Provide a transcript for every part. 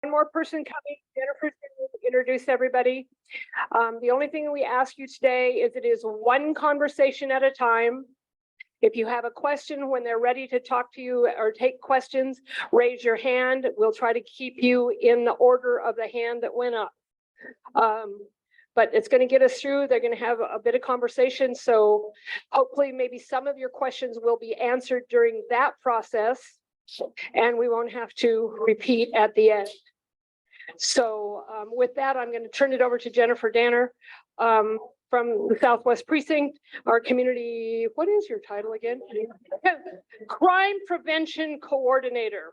more person coming. Jennifer's going to introduce everybody. The only thing we ask you today is it is one conversation at a time. If you have a question when they're ready to talk to you or take questions, raise your hand. We'll try to keep you in the order of the hand that went up. But it's going to get us through. They're going to have a bit of conversation. So hopefully maybe some of your questions will be answered during that process and we won't have to repeat at the end. So with that, I'm going to turn it over to Jennifer Danner from the Southwest Precinct, our community, what is your title again? Crime Prevention Coordinator.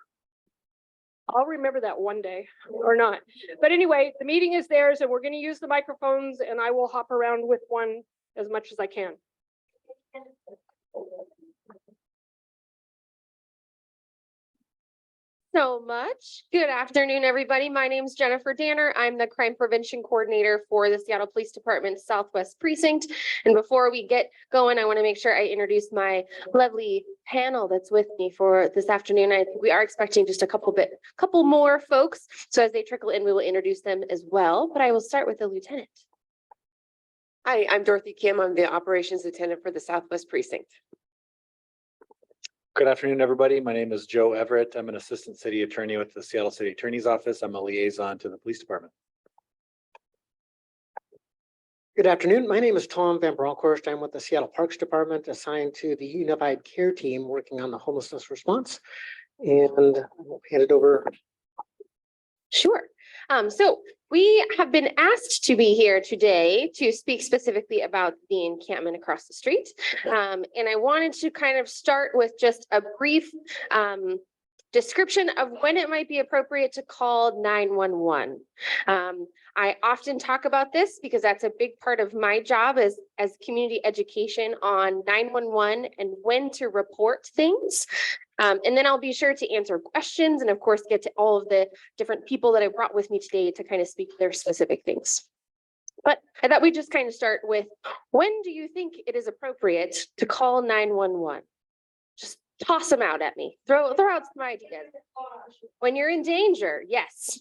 I'll remember that one day or not. But anyway, the meeting is theirs and we're going to use the microphones and I will hop around with one as much as I can. So much. Good afternoon, everybody. My name is Jennifer Danner. I'm the Crime Prevention Coordinator for the Seattle Police Department Southwest Precinct. And before we get going, I want to make sure I introduce my lovely panel that's with me for this afternoon. I think we are expecting just a couple more folks. So as they trickle in, we will introduce them as well. But I will start with the lieutenant. Hi, I'm Dorothy Kim. I'm the Operations Lieutenant for the Southwest Precinct. Good afternoon, everybody. My name is Joe Everett. I'm an Assistant City Attorney with the Seattle City Attorney's Office. I'm a liaison to the Police Department. Good afternoon. My name is Tom Van Bronckhorst. I'm with the Seattle Parks Department, assigned to the Unified Care Team working on the homelessness response. And I'll hand it over. Sure. So we have been asked to be here today to speak specifically about the encampment across the street. And I wanted to kind of start with just a brief description of when it might be appropriate to call 911. I often talk about this because that's a big part of my job as community education on 911 and when to report things. And then I'll be sure to answer questions and of course get to all of the different people that I brought with me today to kind of speak to their specific things. But I thought we'd just kind of start with, when do you think it is appropriate to call 911? Just toss them out at me. Throw out some ideas. When you're in danger, yes.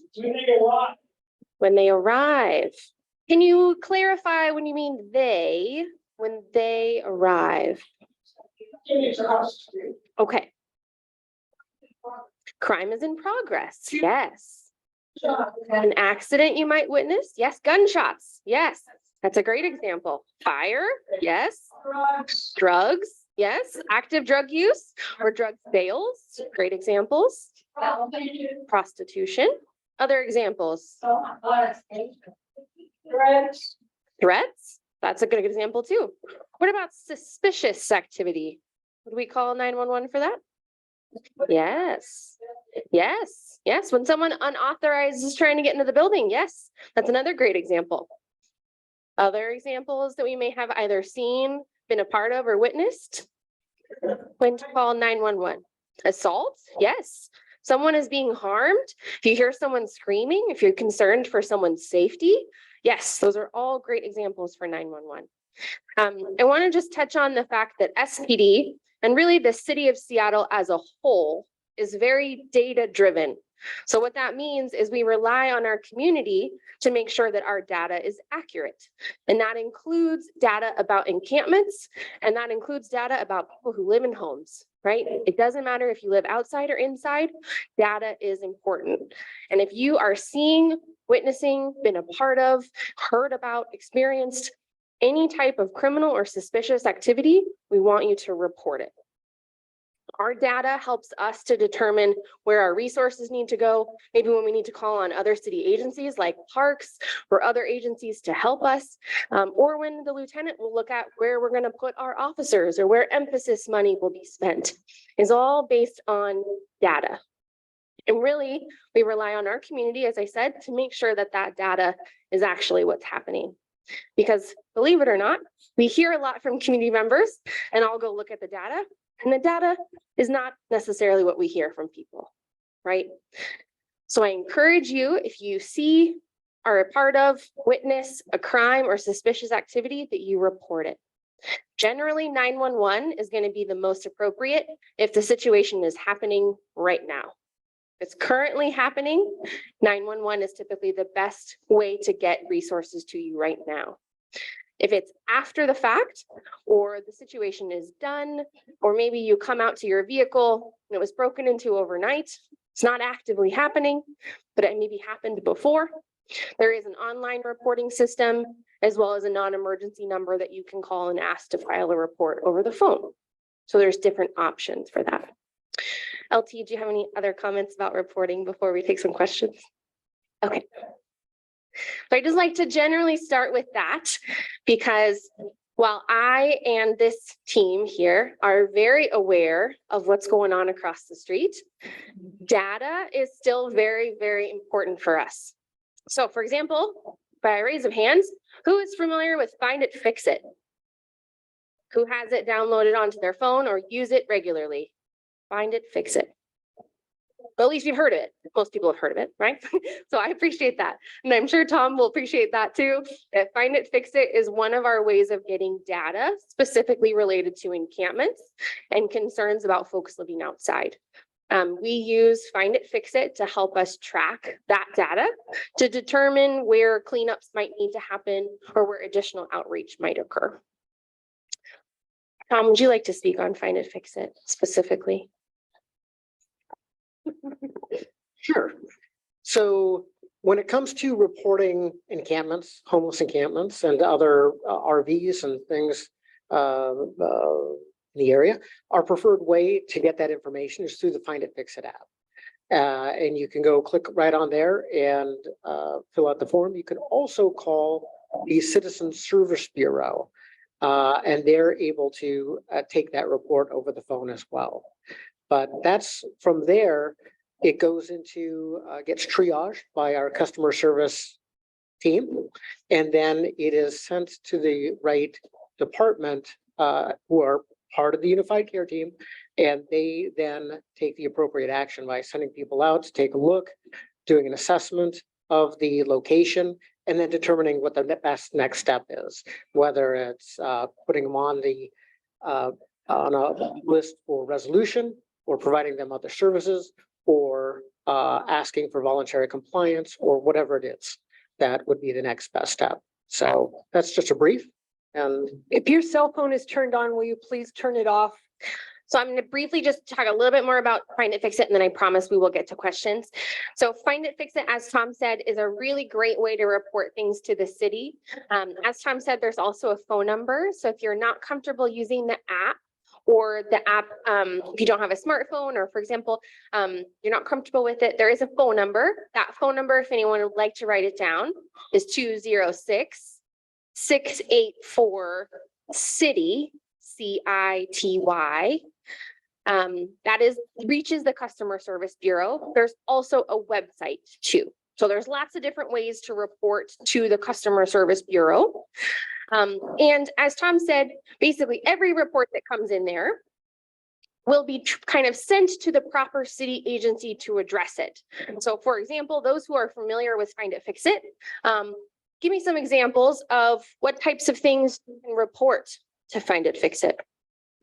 When they arrive. Can you clarify when you mean when they arrive? Okay. Crime is in progress. Yes. An accident you might witness. Yes. Gunshots. Yes. That's a great example. Fire. Yes. Drugs. Yes. Active drug use or drug sales. Great examples. Prostitution. Other examples. Threats. That's a good example too. What about suspicious activity? Would we call 911 for that? Yes. Yes. Yes. When someone unauthorized is trying to get into the building. Yes. That's another great example. Other examples that we may have either seen, been a part of, or witnessed. When to call 911. Assault. Yes. Someone is being harmed. If you hear someone screaming, if you're concerned for someone's safety. Yes. Those are all great examples for 911. I want to just touch on the fact that SPD and really the city of Seattle as a whole is very data driven. So what that means is we rely on our community to make sure that our data is accurate. And that includes data about encampments, and that includes data about people who live in homes, right? It doesn't matter if you live outside or inside, data is important. And if you are seeing, witnessing, been a part of, heard about, experienced any type of criminal or suspicious activity, we want you to report it. Our data helps us to determine where our resources need to go, maybe when we need to call on other city agencies like parks or other agencies to help us, or when the lieutenant will look at where we're going to put our officers or where emphasis money will be spent. It's all based on data. And really, we rely on our community, as I said, to make sure that that data is actually what's happening. Because believe it or not, we hear a lot from community members, and I'll go look at the data. And the data is not necessarily what we hear from people, right? So I encourage you, if you see, are a part of, witness a crime or suspicious activity, that you report it. Generally, 911 is going to be the most appropriate if the situation is happening right now. it's currently happening, 911 is typically the best way to get resources to you right now. If it's after the fact, or the situation is done, or maybe you come out to your vehicle and it was broken into overnight, it's not actively happening, but it maybe happened before. There is an online reporting system as well as a non-emergency number that you can call and ask to file a report over the phone. So there's different options for that. LT, do you have any other comments about reporting before we take some questions? Okay. So I just like to generally start with that because while I and this team here are very aware of what's going on across the street, data is still very, very important for us. So for example, by a raise of hands, who is familiar with Find It, Fix It? Who has it downloaded onto their phone or use it regularly? Find It, Fix It. But at least you've heard of it. Most people have heard of it, right? So I appreciate that. And I'm sure Tom will appreciate that too. That Find It, Fix It is one of our ways of getting data specifically related to encampments and concerns about folks living outside. We use Find It, Fix It to help us track that data to determine where cleanups might need to happen or where additional outreach might occur. Tom, would you like to speak on Find It, Fix It specifically? Sure. So when it comes to reporting encampments, homeless encampments and other RVs and things in the area, our preferred way to get that information is through the Find It, Fix It app. And you can go click right on there and fill out the form. You can also call the Citizen Service Bureau and they're able to take that report over the phone as well. But that's from there, it goes into, gets triaged by our customer service team. And then it is sent to the right department who are part of the unified care team. And they then take the appropriate action by sending people out to take a look, doing an assessment of the location, and then determining what the best next step is, whether it's putting them on a list for resolution, or providing them other services, or asking for voluntary compliance, or whatever it is. That would be the next best step. So that's just a brief. And If your cell phone is turned on, will you please turn it off? So I'm going to briefly just talk a little bit more about Find It, Fix It, and then I promise we will get to questions. So Find It, Fix It, as Tom said, is a really great way to report things to the city. As Tom said, there's also a phone number. So if you're not comfortable using the app, or the app, if you don't have a smartphone, or for example, you're not comfortable with it, there is a phone number. That phone number, if anyone would like to write it down, is 206-684-CITY, CITY. That reaches the Customer Service Bureau. There's also a website too. So there's lots of different ways to report to the Customer Service Bureau. And as Tom said, basically every report that comes in there will be kind of sent to the proper city agency to address it. So for example, those who are familiar with Find It, Fix It, give me some examples of what types of things you can report to Find It, Fix It.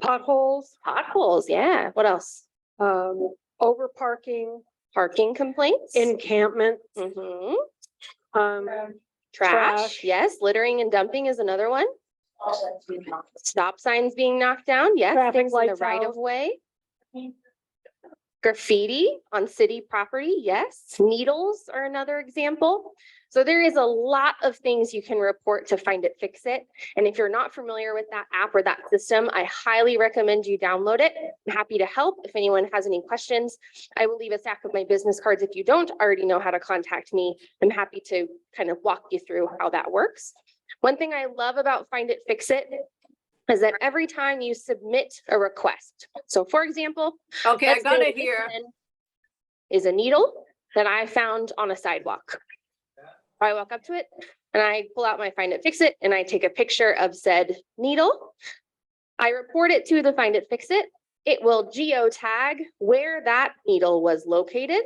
Potholes, Potholes, yeah. What else? over parking, Parking complaints. encampment, Mhm. trash. Trash, yes. Littering and dumping is another one. Stop signs being knocked down, yes. Traffic Things in the lights right out. of way. Graffiti on city property, yes. Needles are another example. So there is a lot of things you can report to Find It, Fix It. And if you're not familiar with that app or that system, I highly recommend you download it. I'm happy to help if anyone has any questions. I will leave a stack of my business cards if you don't already know how to contact me. I'm happy to kind of walk you through how that works. One thing I love about Find It, Fix It is that every time you submit a request. So for example, Okay, I let's got say it here. this is a needle that I found on a sidewalk. I walk up to it and I pull out my Find It, Fix It, and I take a picture of said needle. I report it to the Find It, Fix It. It will geotag where that needle was located.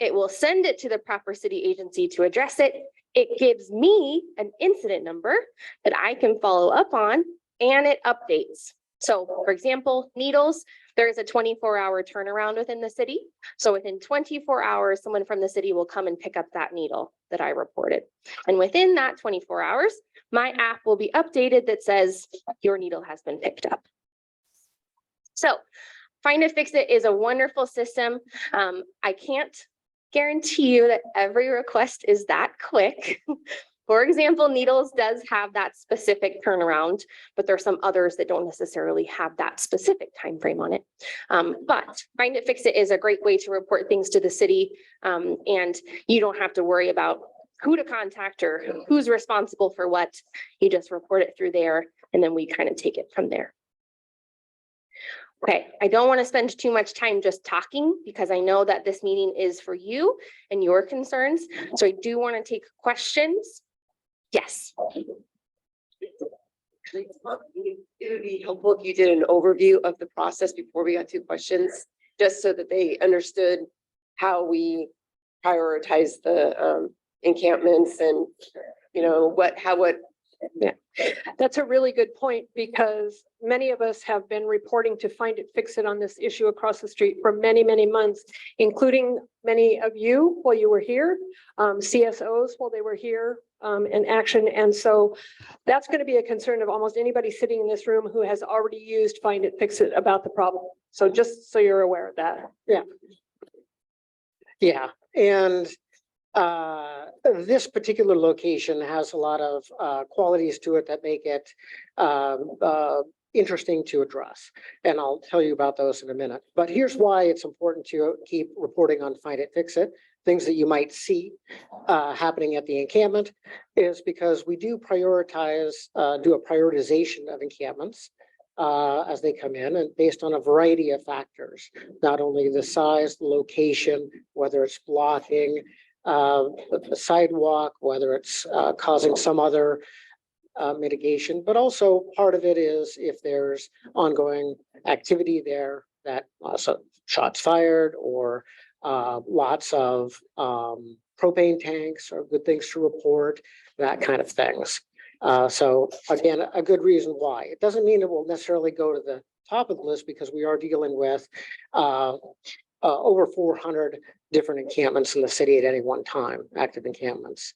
It will send it to the proper city agency to address it. It gives me an incident number that I can follow up on, and it updates. So for example, needles, there is a 24-hour turnaround within the city. So within 24 hours, someone from the city will come and pick up that needle that I reported. And within that 24 hours, my app will be updated that says your needle has been picked up. So Find It, Fix It is a wonderful system. I can't guarantee you that every request is that quick. For example, needles does have that specific turnaround, but there are some others that don't necessarily have that specific time frame on it. But Find It, Fix It is a great way to report things to the city, and you don't have to worry about who to contact or who's responsible for what. You just report it through there, and then we kind of take it from there. Okay, I don't want to spend too much time just talking because I know that this meeting is for you and your concerns. So I do want to take questions. Yes. It would be helpful if you did an overview of the process before we got to questions, just so that they understood how we prioritize the encampments and, you know, That's a really good point, because many of us have been reporting to Find It, Fix It on this issue across the street for many, many months, including many of you while you were here, CSOs while they were here in action. And so that's going to be a concern of almost anybody sitting in this room who has already used Find It, Fix It about the problem. So just so you're aware of that. Yeah, and this particular location has a lot of qualities to it that make it interesting to address. And I'll tell you about those in a minute. But here's why it's important to keep reporting on Find It, Fix It. Things that you might see happening at the encampment is because we do prioritize, do a prioritization of encampments as they come in, and based on a variety of factors, not only the size, the location, whether it's blocking, the sidewalk, whether it's causing some other mitigation, but also part of it is if there's ongoing activity there that so shots fired or lots of propane tanks are good things to report, that kind of things. So again, a good reason why. It doesn't mean it will necessarily go to the top of the list, because we are dealing with over 400 different encampments in the city at any one time, active encampments.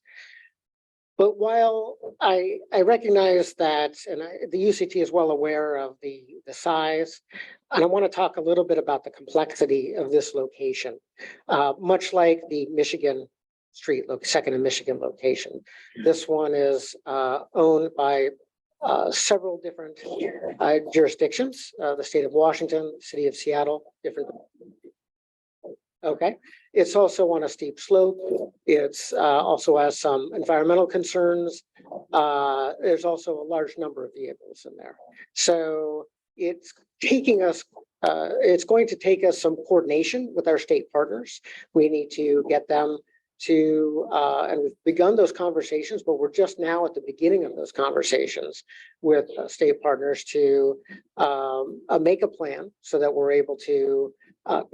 But while I recognize that, and the UCT is well aware of the size, and I want to talk a little bit about the complexity of this location, much like the Michigan Street, second in Michigan location. This one is owned by several different jurisdictions, the state of Washington, city of Seattle, different. Okay, it's also on a steep slope. It's also has some environmental concerns. There's also a large number of vehicles in there. So it's taking us, it's going to take us some coordination with our state partners. We need to get them to, and we've begun those conversations, but we're just now at the beginning of those conversations with state partners to make a plan so that we're able to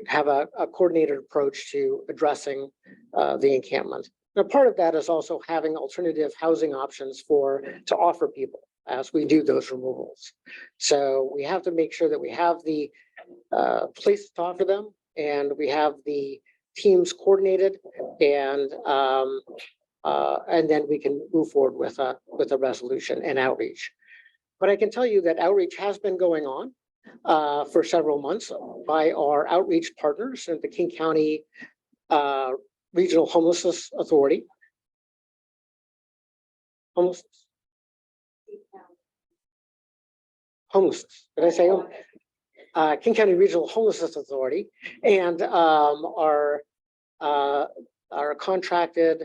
have a coordinated approach to addressing the encampment. Now, part of that is also having alternative housing options to offer people as we do those removals. So we have to make sure that we have the place to offer them, and we have the teams coordinated, and then we can move forward with a resolution and outreach. But I can tell you that outreach has been going on for several months by our outreach partners at the King County Regional Homelessness Authority. Homelessness. Did I say King County Regional Homelessness Authority, and our contracted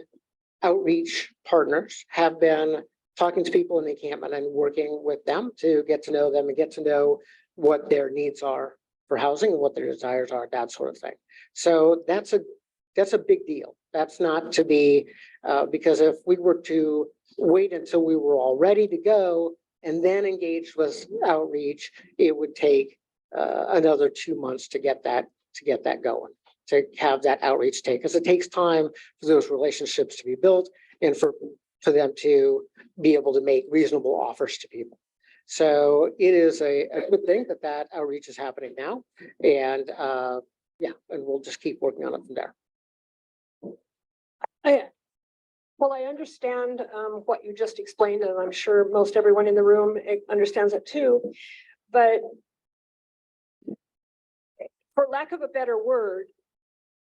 outreach partners have been talking to people in the encampment and working with them to get to know them and get to know what their needs are for housing and what their desires are, that sort of thing. So that's a big deal. That's not to be, because if we were to wait until we were all ready to go and then engage with outreach, it would take another 2 months to get that going, to have that outreach take, because it takes time for those relationships to be built and for them to be able to make reasonable offers to people. So it is a good thing that that outreach is happening now. And yeah, and we'll just keep working on it from there. Well, I understand what you just explained, and I'm sure most everyone in the room understands it too. But for lack of a better word,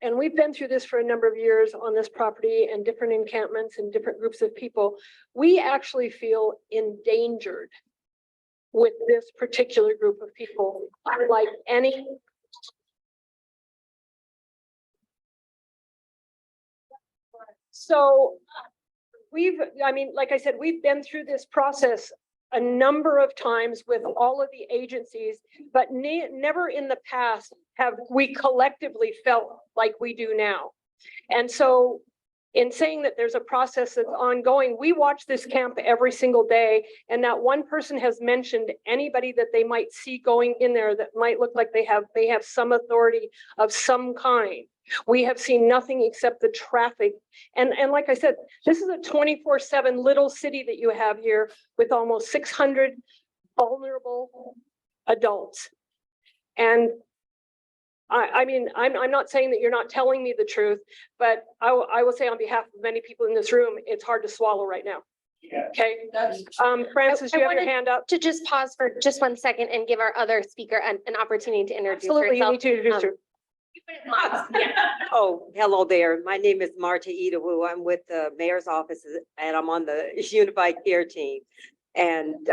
and we've been through this for a number of years on this property and different encampments and different groups of people, we actually feel endangered with this particular group of people, unlike any. So I mean, like I said, we've been through this process a number of times with all of the agencies, but never in the past have we collectively felt like we do now. And so in saying that there's a process that's ongoing, we watch this camp every single day, and not one person has mentioned anybody that they might see going in there that might look like they have some authority of some kind. We have seen nothing except the traffic. And like I said, this is a 24/7 little city that you have here with almost 600 vulnerable adults. And I mean, I'm not saying that you're not telling me the truth, but I will say on behalf of many people in this room, it's hard to swallow right now. Yeah. Okay, Francis, I you have your wanted hand up. To just pause for just 1 second and give our other speaker an opportunity to introduce Absolutely, you herself. need to introduce her. Oh, hello there. My name is Marta Idawu. I'm with the mayor's office and I'm on the Unified Care Team. And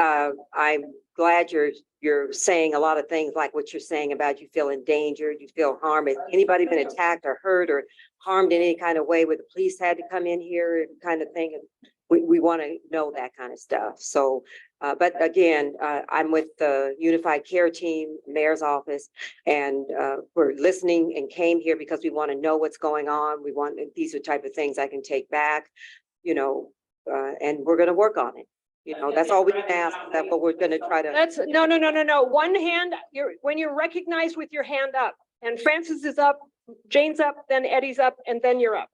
I'm glad you're saying a lot of things like what you're saying about you feel endangered, you feel harmed. Has anybody been attacked or hurt or harmed in any kind of way where the police had to come in here kind of thing? And we want to know that kind of stuff. So, but again, I'm with the Unified Care Team, mayor's office, and we're listening and came here because we want to know what's going on. We want, these are the type of things I can take back, you know, and we're going to work on it. You know, that's all we can ask, but we're going to try to. That's no. One hand, when you're recognized with your hand up, and Francis is up, Jane's up, then Eddie's up, and then you're up.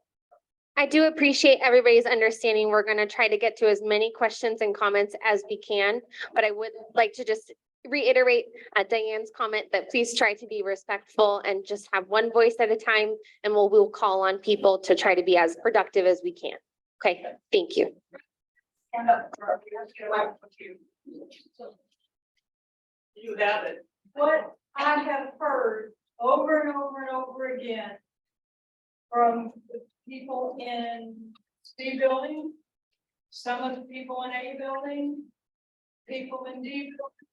I do appreciate everybody's understanding. We're going to try to get to as many questions and comments as we can, but I would like to just reiterate Diane's comment that please try to be respectful and just have one voice at a time, and we'll call on people to try to be as productive as we can. Okay, thank you. You have it. What I have heard over and over and over again from the people in C building, some of the people in A building, people in D building,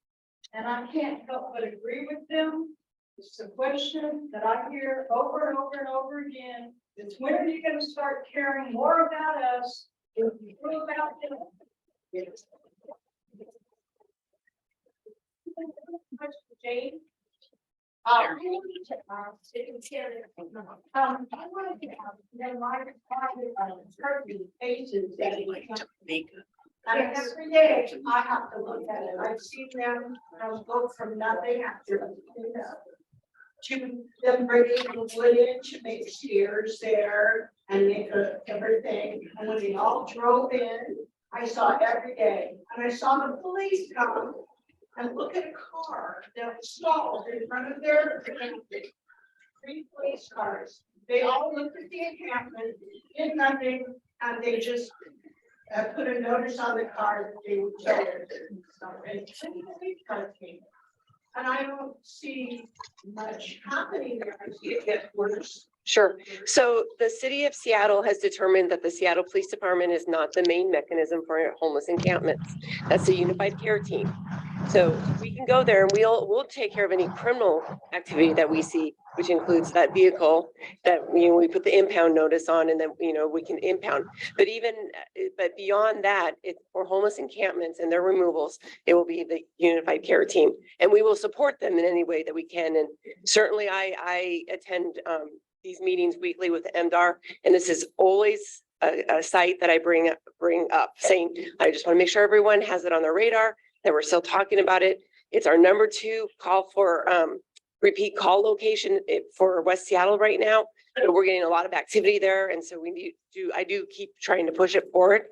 and I can't help but agree with them. It's a question that I hear over and over and over again. Is when are you going to start caring more about us than you do about them? Jane? I wanted to ask, then my turkey faces that and every day I have to look at it. I've seen them, I'll go from nothing after, to them bringing the wood in to make stairs there and make everything. And when they all drove in, I saw every day, and I saw the police come and look at a car that was stalled in front of their encampment. 3 police cars. They all looked at the encampment, did nothing, and they just put a notice on the car that they would tell her. And I don't see much happening there. I see it get worse. Sure. So the city of Seattle has determined that the Seattle Police Department is not the main mechanism for homeless encampments. That's the Unified Care Team. So we can go there and we'll take care of any criminal activity that we see, which includes that vehicle that, you know, we put the impound notice on, and then, you know, we can impound. But but beyond that, it's for homeless encampments and their removals, it will be the Unified Care Team, and we will support them in any way that we can. And certainly I attend these meetings weekly with the MDR, and this is always a site that I bring up saying, I just want to make sure everyone has it on their radar, that we're still talking about it. It's our number 2 call for repeat call location for West Seattle right now. And we're getting a lot of activity there. And so I do keep trying to push it forward.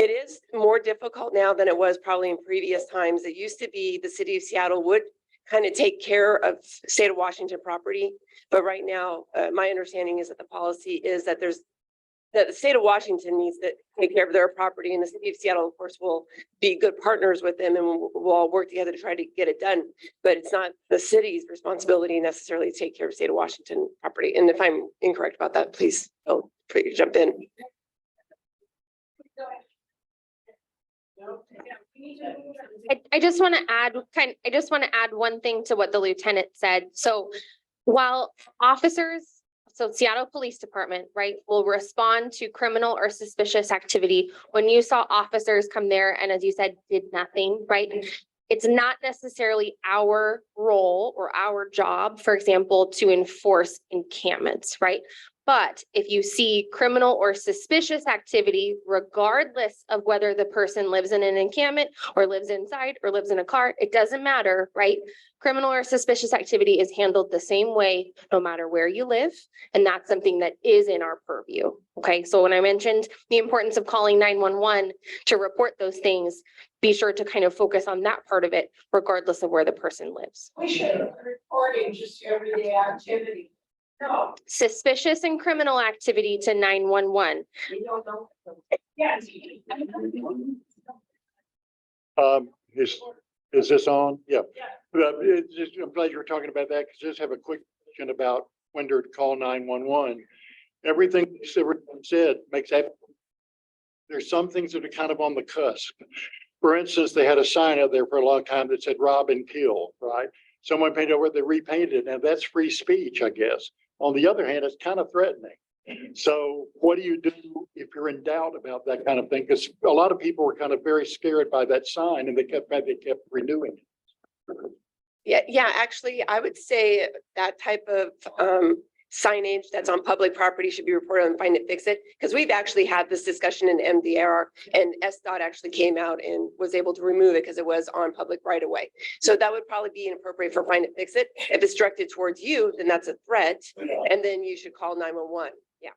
It is more difficult now than it was probably in previous times. It used to be the city of Seattle would kind of take care of state of Washington property. But right now, my understanding is that the policy is that that the state of Washington needs to take care of their property, and the city of Seattle, of course, will be good partners with them, and we'll all work together to try to get it done. But it's not the city's responsibility necessarily to take care of state of Washington property. And if I'm incorrect about that, please feel free to jump in. I just want to add I just want to add one thing to what the lieutenant said. So while officers, so Seattle Police Department, right, will respond to criminal or suspicious activity. When you saw officers come there and, as you said, did nothing, right? It's not necessarily our role or our job, for example, to enforce encampments, right? But if you see criminal or suspicious activity, regardless of whether the person lives in an encampment or lives inside or lives in a car, it doesn't matter, right? Criminal or suspicious activity is handled the same way, no matter where you live. And that's something that is in our purview. Okay, so when I mentioned the importance of calling 911 to report those things, be sure to kind of focus on that part of it, regardless of where the person lives. We should have reporting just everyday activity. No, Suspicious and criminal activity to 911. we don't know. Yes. Is this on? Yeah. Yeah. I'm glad you were talking about that, because I just have a quick question about when to call 911. Everything everyone said makes that. There's some things that are kind of on the cusp. For instance, they had a sign out there for a long time that said rob and kill, right? Someone painted over, they repainted it, and that's free speech, I guess. On the other hand, it's kind of threatening. So what do you do if you're in doubt about that kind of thing? Because a lot of people were kind of very scared by that sign, and they kept renewing it. Yeah, actually, I would say that type of signage that's on public property should be reported on Find It, Fix It. Because we've actually had this discussion in MDR, and SDOT actually came out and was able to remove it because it was on public right of way. So that would probably be inappropriate for Find It, Fix It. If it's directed towards you, then that's a threat, and then you should call 911. Yeah.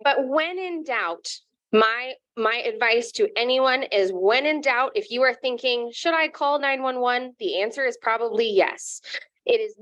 But when in doubt, my advice to anyone is, when in doubt, if you are thinking, should I call 911? The answer is probably yes. It is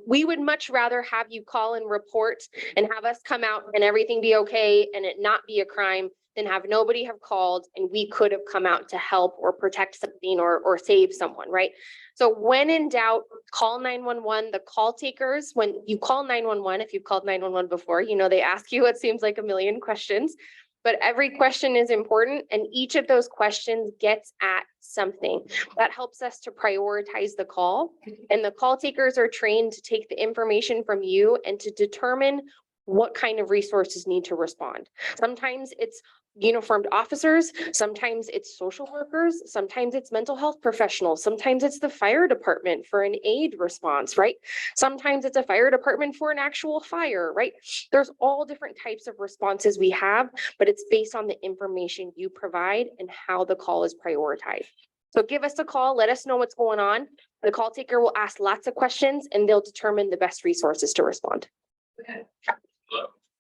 we would much rather have you call and report and have us come out and everything be okay and it not be a crime than have nobody have called and we could have come out to help or protect something or save someone, right? So when in doubt, call 911. The call takers, when you call 911, if you've called 911 before, you know, they ask you, it seems like a million questions, but every question is important. And each of those questions gets at something that helps us to prioritize the call. And the call takers are trained to take the information from you and to determine what kind of resources need to respond. Sometimes it's uniformed officers, sometimes it's social workers, sometimes it's mental health professionals, sometimes it's the fire department for an aid response, right? Sometimes it's a fire department for an actual fire, right? There's all different types of responses we have, but it's based on the information you provide and how the call is prioritized. So give us a call, let us know what's going on. The call taker will ask lots of questions and they'll determine the best resources to respond.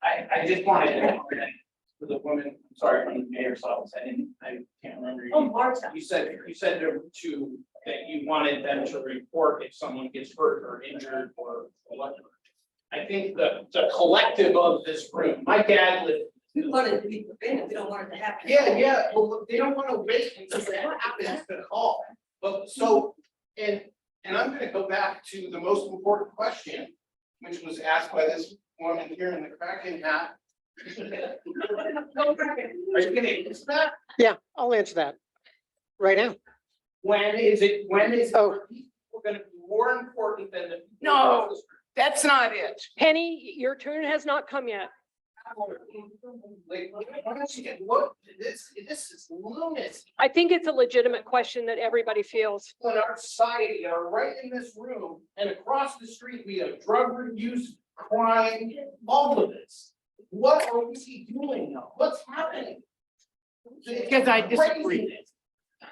I just wanted to, for the woman, I'm sorry, from the mayor's office, I can't remember. Oh, Marta. You said there were two, that you wanted them to report if someone gets hurt or injured or whatever. I think the collective of this room, my dad lived. We want it to be prevented, we don't want it to happen. Yeah, well, they don't want to wait until that happens to call. But so, and I'm gonna go back to the most important question, which was asked by this woman here in the Kraken hat. Are you gonna answer that? Yeah, I'll answer that right now. When is it Oh. people gonna be more important than the? No. That's not it. Penny, your turn has not come yet. Like, this is lunacy. I think it's a legitimate question that everybody feels. In our society are right in this room and across the street, we have drug abuse, crime, all of this. What are we doing now? What's happening? It's Because I disagree. craziness.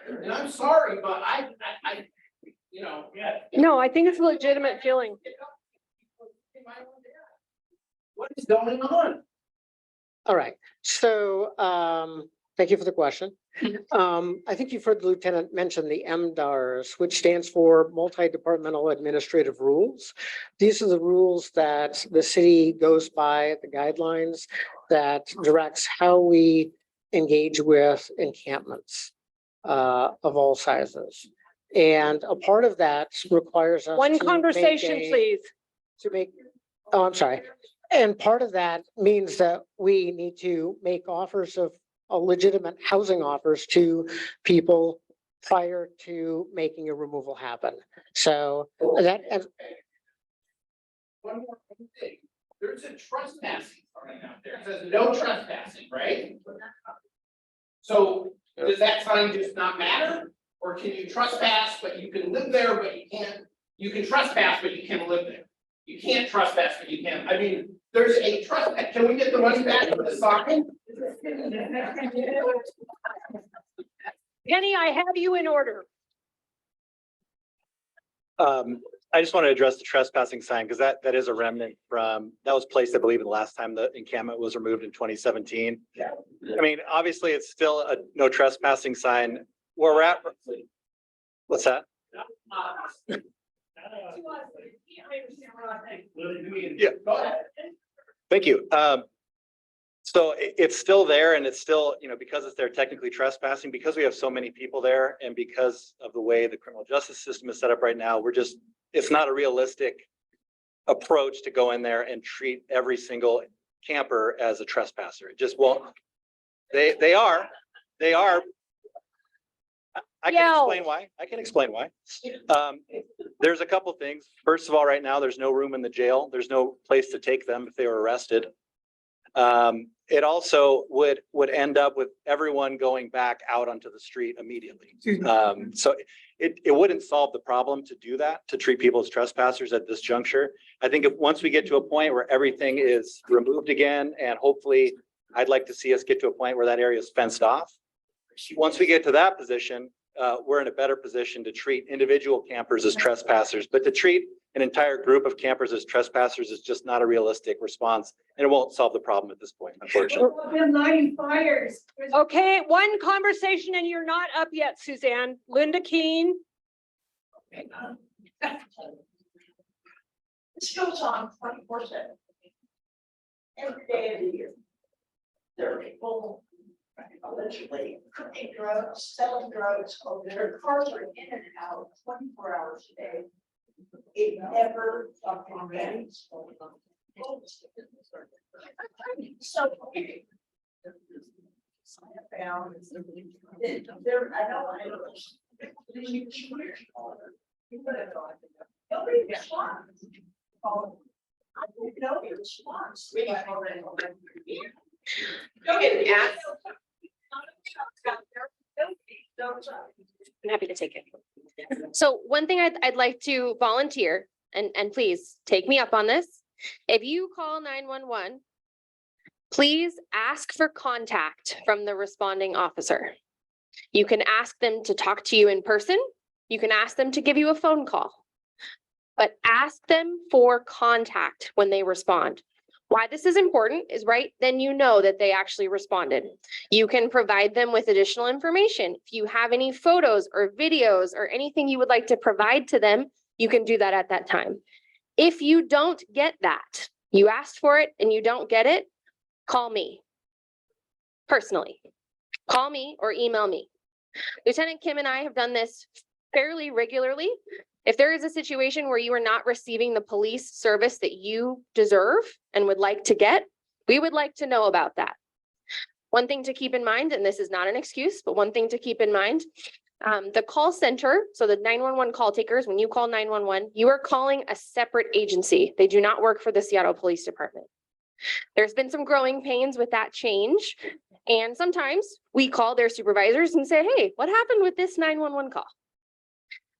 And I'm sorry, but I, you know, yeah. No, I think it's a legitimate feeling. What is going on? All right, so thank you for the question. I think you've heard the lieutenant mention the MDARS, which stands for Multi-Departmental Administrative Rules. These are the rules that the city goes by, the guidelines that directs how we engage with encampments of all sizes. And a part of that requires us One to make conversation, please. oh, I'm sorry. And part of that means that we need to make offers of legitimate housing offers to people prior to making a removal happen. So that, One more thing, there's a trespassing sign out there, it says no trespassing, right? So does that sign just not matter? Or can you trespass, but you can live there, but you can trespass, but you can't live there? You can't trespass, but you can, I mean, there's a trespass, can we get the money back for the sign? Penny, I have you in order. I just want to address the trespassing sign because that is a remnant from, that was placed, I believe, the last time the encampment was removed in 2017. Yeah. I mean, obviously, it's still a no trespassing sign where we're at. What's that? Yeah. Thank you. So it's still there and it's still, you know, because it's there technically trespassing, because we have so many people there and because of the way the criminal justice system is set up right now, it's not a realistic approach to go in there and treat every single camper as a trespasser. It just won't. They are. I can explain why. There's a couple things. First of all, right now, there's no room in the jail. There's no place to take them if they were arrested. It also would end up with everyone going back out onto the street immediately. So it wouldn't solve the problem to do that, to treat people as trespassers at this juncture. I think once we get to a point where everything is removed again, and hopefully I'd like to see us get to a point where that area is fenced off. Once we get to that position, we're in a better position to treat individual campers as trespassers, but to treat an entire group of campers as trespassers is just not a realistic response, and it won't solve the problem at this point, unfortunately. Been lighting fires. Okay, one conversation and you're not up yet, Suzanne. Linda Keene. This goes on 24/7. Every day of the year. There are people allegedly cooking drugs, selling drugs, or their cars are in and out 24 hours a day. It never fucking ends. So. I found there, I know. Nobody responds. I don't know your response. I'm happy to take it. So one thing I'd like to volunteer, and please take me up on this. If you call 911, please ask for contact from the responding officer. You can ask them to talk to you in person. You can ask them to give you a phone call. But ask them for contact when they respond. Why this is important is then you know that they actually responded. You can provide them with additional information. If you have any photos or videos or anything you would like to provide to them, you can do that at that time. If you don't get that, you asked for it and you don't get it, call me personally. Call me or email me. Lieutenant Kim and I have done this fairly regularly. If there is a situation where you are not receiving the police service that you deserve and would like to get, we would like to know about that. One thing to keep in mind, and this is not an excuse, but one thing to keep in mind, the call center, so the 911 call takers, when you call 911, you are calling a separate agency. They do not work for the Seattle Police Department. There's been some growing pains with that change. And sometimes we call their supervisors and say, hey, what happened with this 911 call?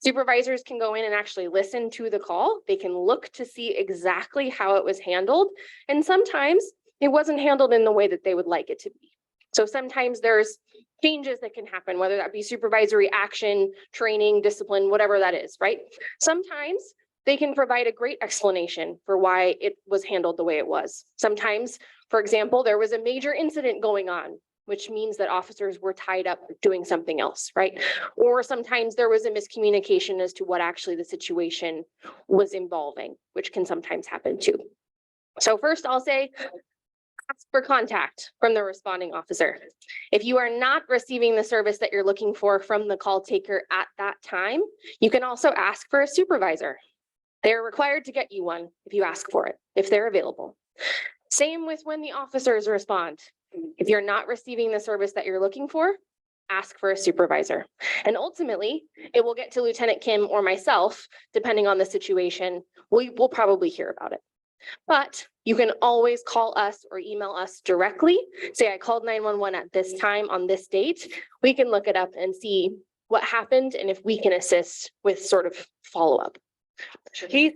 Supervisors can go in and actually listen to the call. They can look to see exactly how it was handled. And sometimes it wasn't handled in the way that they would like it to be. So sometimes there's changes that can happen, whether that be supervisory action, training, discipline, whatever that is, right? Sometimes they can provide a great explanation for why it was handled the way it was. Sometimes For example, there was a major incident going on, which means that officers were tied up doing something else, right? Or sometimes there was a miscommunication as to what actually the situation was involving, which can sometimes happen too. So first I'll say, ask for contact from the responding officer. If you are not receiving the service that you're looking for from the call taker at that time, you can also ask for a supervisor. They're required to get you one if you ask for it, if they're available. Same with when the officers respond. If you're not receiving the service that you're looking for, ask for a supervisor. And ultimately, it will get to Lieutenant Kim or myself, depending on the situation. We will probably hear about it. But you can always call us or email us directly. Say I called 911 at this time on this date. We can look it up and see what happened and if we can assist with sort of follow-up. Keith?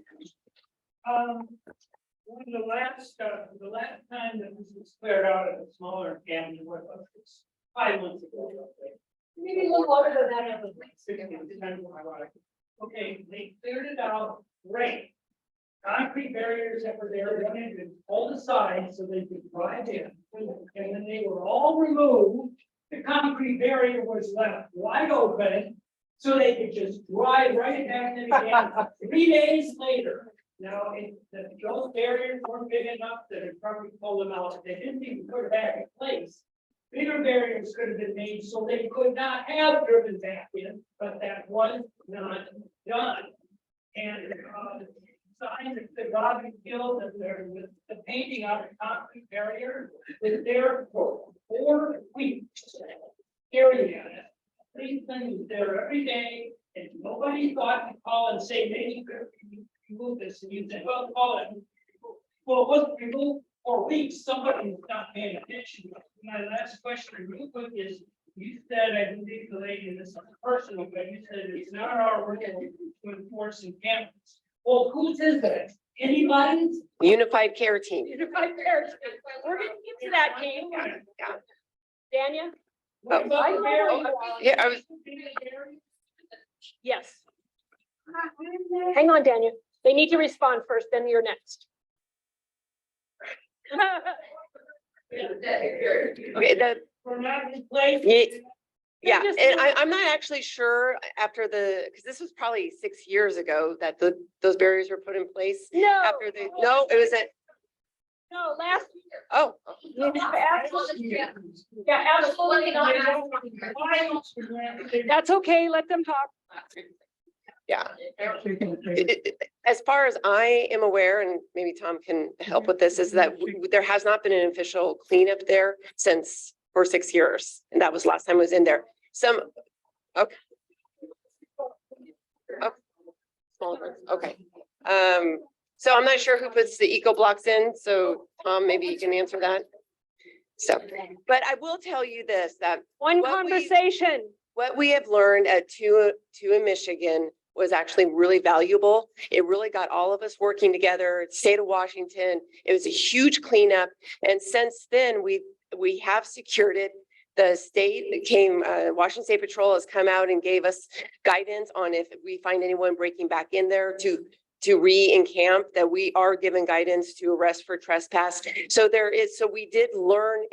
When the last time that this was cleared out of a smaller county, what was this? 5 months ago. Maybe a little older than that. Okay, they cleared it out, great. Concrete barriers that were there, they wanted to pull the sides so they could drive in. And when they were all removed, the concrete barrier was left wide open. So they could just drive right back in again 3 days later. Now, those barriers weren't big enough that it probably pulled them out. They didn't even put it back in place. Bigger barriers could have been made so they could not have driven back in, but that was not done. And signs that the Robin killed and there with the painting on the concrete barrier was there for 4 weeks. Staring at it. These things there every day, and nobody thought to call and say, maybe you could remove this, and you said, well, call it. Well, it wasn't removed for weeks, somebody was not paying attention. My last question real quick is, you said, I believe the lady in this is personal, but you said it's not our work to enforce encampments. Well, whose is that? Anybody's? Unified Care Team. Unified Care. We're gonna get to that, King. Yeah. Dania? Oh. I know where you are. Yeah, I was, Yes. Hang on, Dania. They need to respond first, then you're next. okay, We're not in place. yeah, just and moved. I'm not actually sure after because this was probably 6 years ago that those barriers were put in place. No. After no, it was No, last year. oh, Yeah, absolutely not. That's okay, let them talk. yeah. As far as I am aware, and maybe Tom can help with this, is that there has not been an official cleanup there for 6 years. And that was last time I was in there. Okay. Okay. So I'm not sure who puts the eco blocks in. So Tom, maybe you can answer that. So, but I will tell you this, that One What we- conversation. what we have learned at two in Michigan was actually really valuable. It really got all of us working together, state of Washington. It was a huge cleanup. And since then, we have secured it. The state Washington State Patrol has come out and gave us guidance on if we find anyone breaking back in there to re-encamp, that we are given guidance to arrest for trespass. So we did learn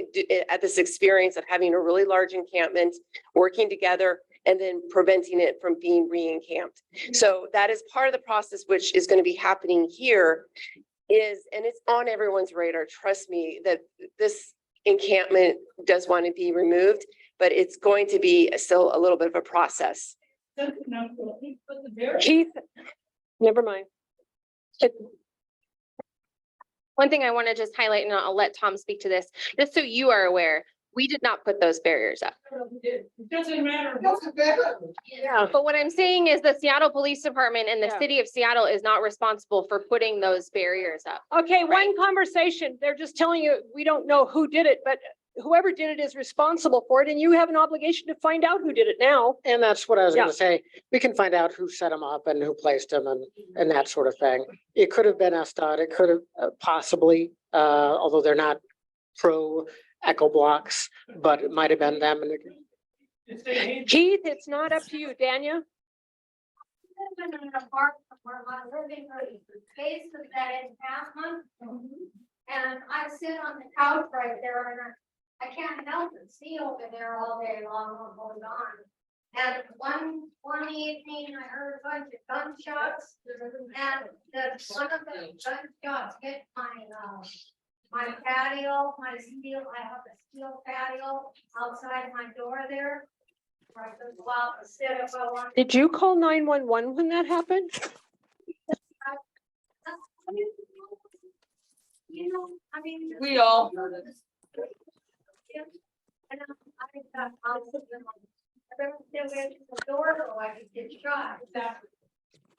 at this experience of having a really large encampment, working together, and then preventing it from being re-encamped. So that is part of the process, which is going to be happening here and it's on everyone's radar. Trust me that this encampment does want to be removed, but it's going to be still a little bit of a process. Keith, never mind. One thing I want to just highlight, and I'll let Tom speak to this, just so you are aware, we did not put those barriers up. It doesn't matter. Yeah. But what I'm saying is the Seattle Police Department and the Yeah. city of Seattle is not responsible for putting those barriers up. Okay, Right. one conversation. They're just telling you, we don't know who did it, but whoever did it is responsible for it, and you have an obligation to find out who did it now. And that's what I was Yeah. gonna say. We can find out who set them up and who placed them and that sort of thing. It could have been SDOT. It could have possibly, although they're not pro echo blocks, but it might have been them. And Keith, it's not up to you, Dania. Living in an apartment where my living room is the base of that encampment. And I sit on the couch right there and I can't help but see over there all day long what goes on. And one evening I heard a bunch of gunshots and one of the gunshots hit my patio, my steel, I have a steel patio outside my door there. Where I could go out and sit if I wanted. Did you call 911 when that happened? You know, I mean. We all. And I don't know where the door go, I could get shot.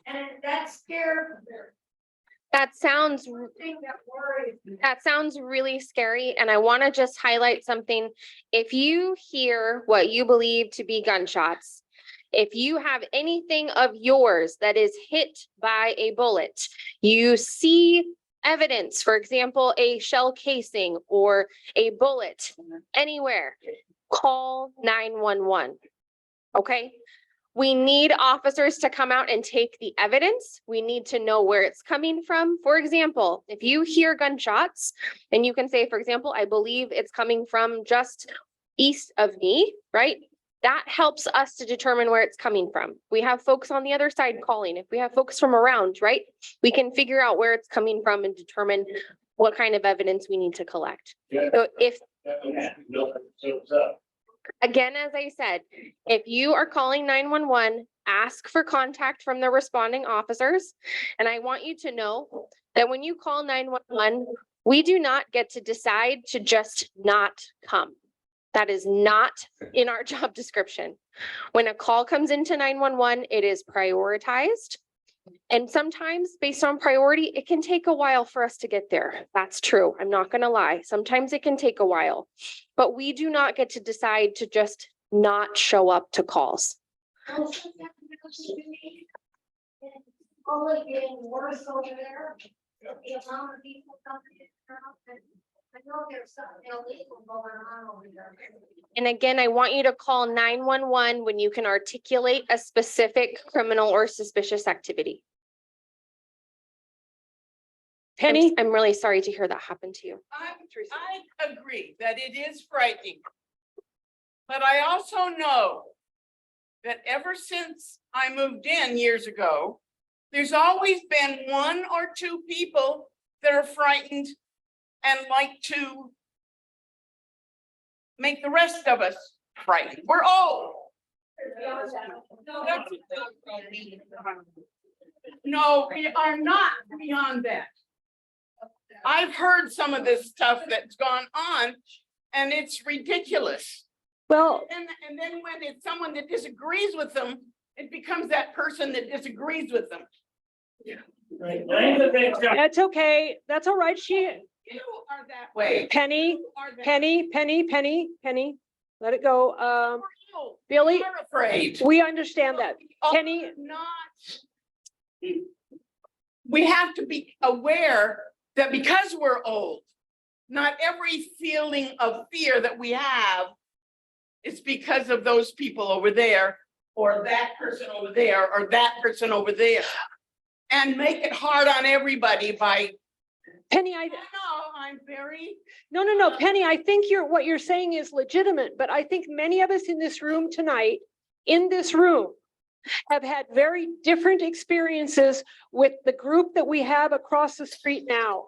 And that scared me. That sounds One thing that worries me. That sounds really scary, and I want to just highlight something. If you hear what you believe to be gunshots, if you have anything of yours that is hit by a bullet, you see evidence, for example, a shell casing or a bullet anywhere, call 911. Okay? We need officers to come out and take the evidence. We need to know where it's coming from. For example, if you hear gunshots and you can say, for example, I believe it's coming from just east of me, right? That helps us to determine where it's coming from. We have folks on the other side calling. If we have folks from around, right? We can figure out where it's coming from and determine what kind of evidence we need to collect. So if Again, as I said, if you are calling 911, ask for contact from the responding officers. And I want you to know that when you call 911, we do not get to decide to just not come. That is not in our job description. When a call comes into 911, it is prioritized. And sometimes based on priority, it can take a while for us to get there. That's true. I'm not going to lie. Sometimes it can take a while, but we do not get to decide to just not show up to calls. Only getting worse over there. The amount of people coming in and out, and I know there's something illegal going on over there. And again, I want you to call 911 when you can articulate a specific criminal or suspicious activity. Penny? I'm really sorry to hear that happen to you. I agree that it is frightening. But I also know that ever since I moved in years ago, there's always been one or two people that are frightened and like to make the rest of us frightened. We're old. No, we are not beyond that. I've heard some of this stuff that's gone on and it's ridiculous. Well, And then when it's someone that disagrees with them, it becomes that person that disagrees with them. that's okay. That's all right. You are that way. Penny, You are that- Penny, let it go. You Billy, are afraid. we understand that. Penny, We have to be aware that because we're old, not every feeling of fear that we have is because of those people over there, or that person over there, or that person over there. And make it hard on everybody by, Penny, no, I'm very. no, Penny, I think what you're saying is legitimate, but I think many of us in this room tonight, have had very different experiences with the group that we have across the street now.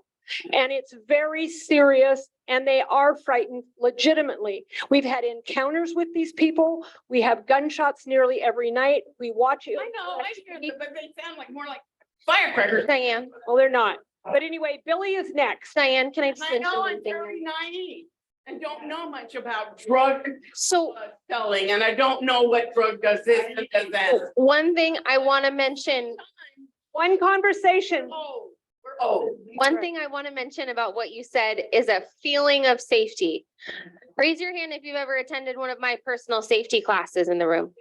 And it's very serious and they are frightened legitimately. We've had encounters with these people. We have gunshots nearly every night. We watch it. I know, I hear them, but they sound like more like firecrackers. Diane, Well, they're not. But anyway, Billy is next. Diane, can I just I mention know one I'm thing? very naive and don't know much about drug So selling, and I don't know what drug does this and does that. one thing I want to mention, One conversation. Oh, we're old. one thing I want to mention about what you said is a feeling of safety. Raise your hand if you've ever attended one of my personal safety classes in the room.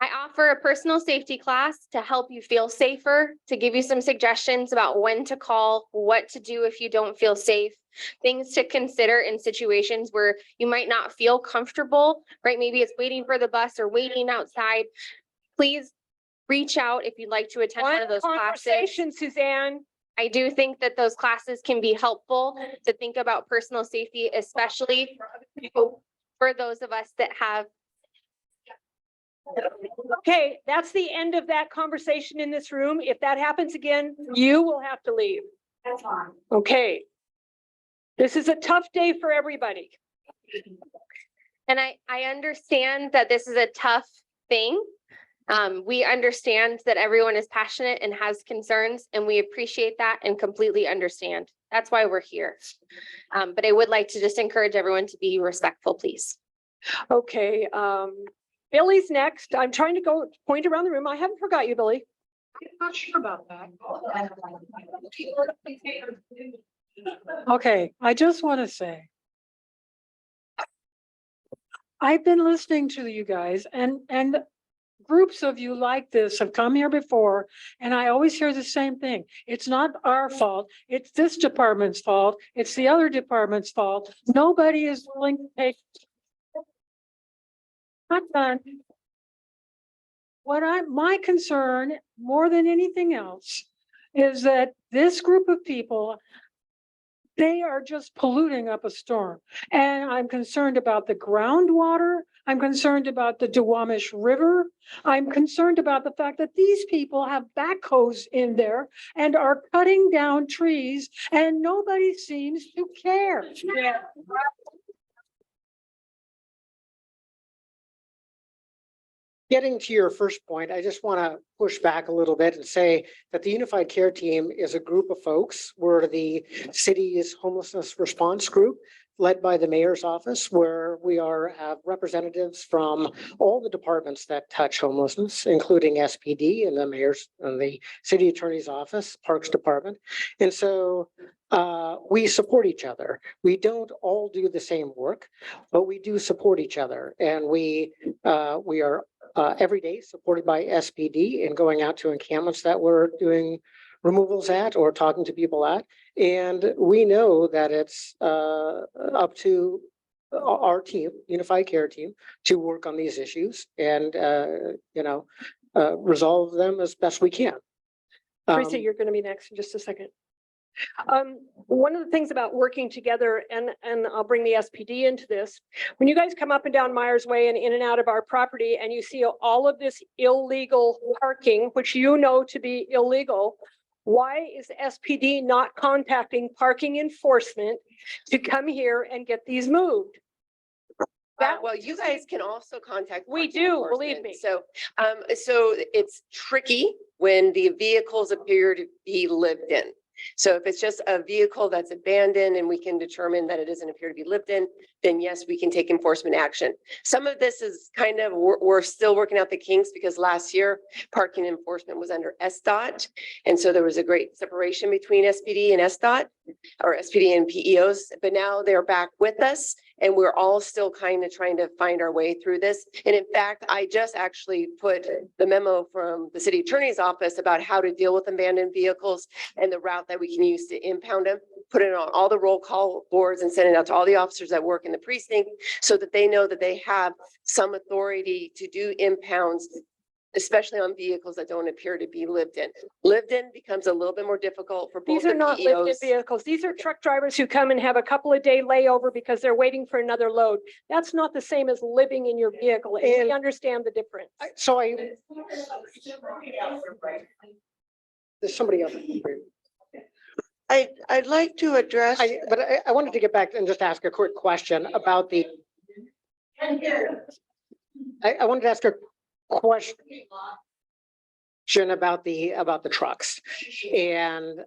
I offer a personal safety class to help you feel safer, to give you some suggestions about when to call, what to do if you don't feel safe, things to consider in situations where you might not feel comfortable, right? Maybe it's waiting for the bus or waiting outside. Please reach out if you'd like to attend one of those classes. Conversation, Suzanne. I do think that those classes can be helpful to think about personal safety, especially for those of us that have. Okay, that's the end of that conversation in this room. If that happens again, you will have to leave. That's fine. Okay. This is a tough day for everybody. And I understand that this is a tough thing. We understand that everyone is passionate and has concerns, and we appreciate that and completely understand. That's why we're here. But I would like to just encourage everyone to be respectful, please. Okay, Billy's next. I'm trying to go point around the room. I haven't forgot you, Billy. I'm not sure about that. Okay, I just want to say. I've been listening to you guys and groups of you like this have come here before, and I always hear the same thing. It's not our fault. It's this department's fault. It's the other department's fault. Nobody is willing to take. Not done. My concern more than anything else is that this group of people, they are just polluting up a storm. And I'm concerned about the groundwater. I'm concerned about the Duwamish River. I'm concerned about the fact that these people have backhoes in there and are cutting down trees and nobody seems to care. Getting to your first point, I just want to push back a little bit and say that the Unified Care Team is a group of folks. We're the city's homelessness response group led by the mayor's office, where we have representatives from all the departments that touch homelessness, including SPD and the mayor's and the city attorney's office, Parks Department. And so we support each other. We don't all do the same work, but we do support each other. And we are every day supported by SPD in going out to encampments that we're doing removals at or talking to people at. And we know that it's up to our team, Unified Care Team, to work on these issues and, resolve them as best we can. Teresa, you're going to be next in just a second. One of the things about working together, and I'll bring the SPD into this, when you guys come up and down Myers Way and in and out of our property and you see all of this illegal parking, which you know to be illegal, why is SPD not contacting parking enforcement to come here and get these moved? Well, you guys can also contact. We parking do, believe enforcement. me. So it's tricky when the vehicles appear to be lived in. So if it's just a vehicle that's abandoned and we can determine that it doesn't appear to be lived in, then yes, we can take enforcement action. Some of this is kind of, we're still working out the kinks because last year parking enforcement was under SDOT. And so there was a great separation between SPD and SDOT or SPD and PEOs, but now they're back with us and we're all still kind of trying to find our way through this. And in fact, I just actually put the memo from the city attorney's office about how to deal with abandoned vehicles and the route that we can use to impound them, put it on all the roll call boards and send it out to all the officers that work in the precinct so that they know that they have some authority to do impounds, especially on vehicles that don't appear to be lived in. Lived in becomes a little bit more difficult for both These are the not lived in PEOs. vehicles. These are truck drivers who come and have a couple of day layover because they're waiting for another load. That's not the same as living in your vehicle. And we understand the difference. There's somebody else. I'd like to address. I wanted to get back and just ask a quick question about the. I wanted to ask a question about the trucks. And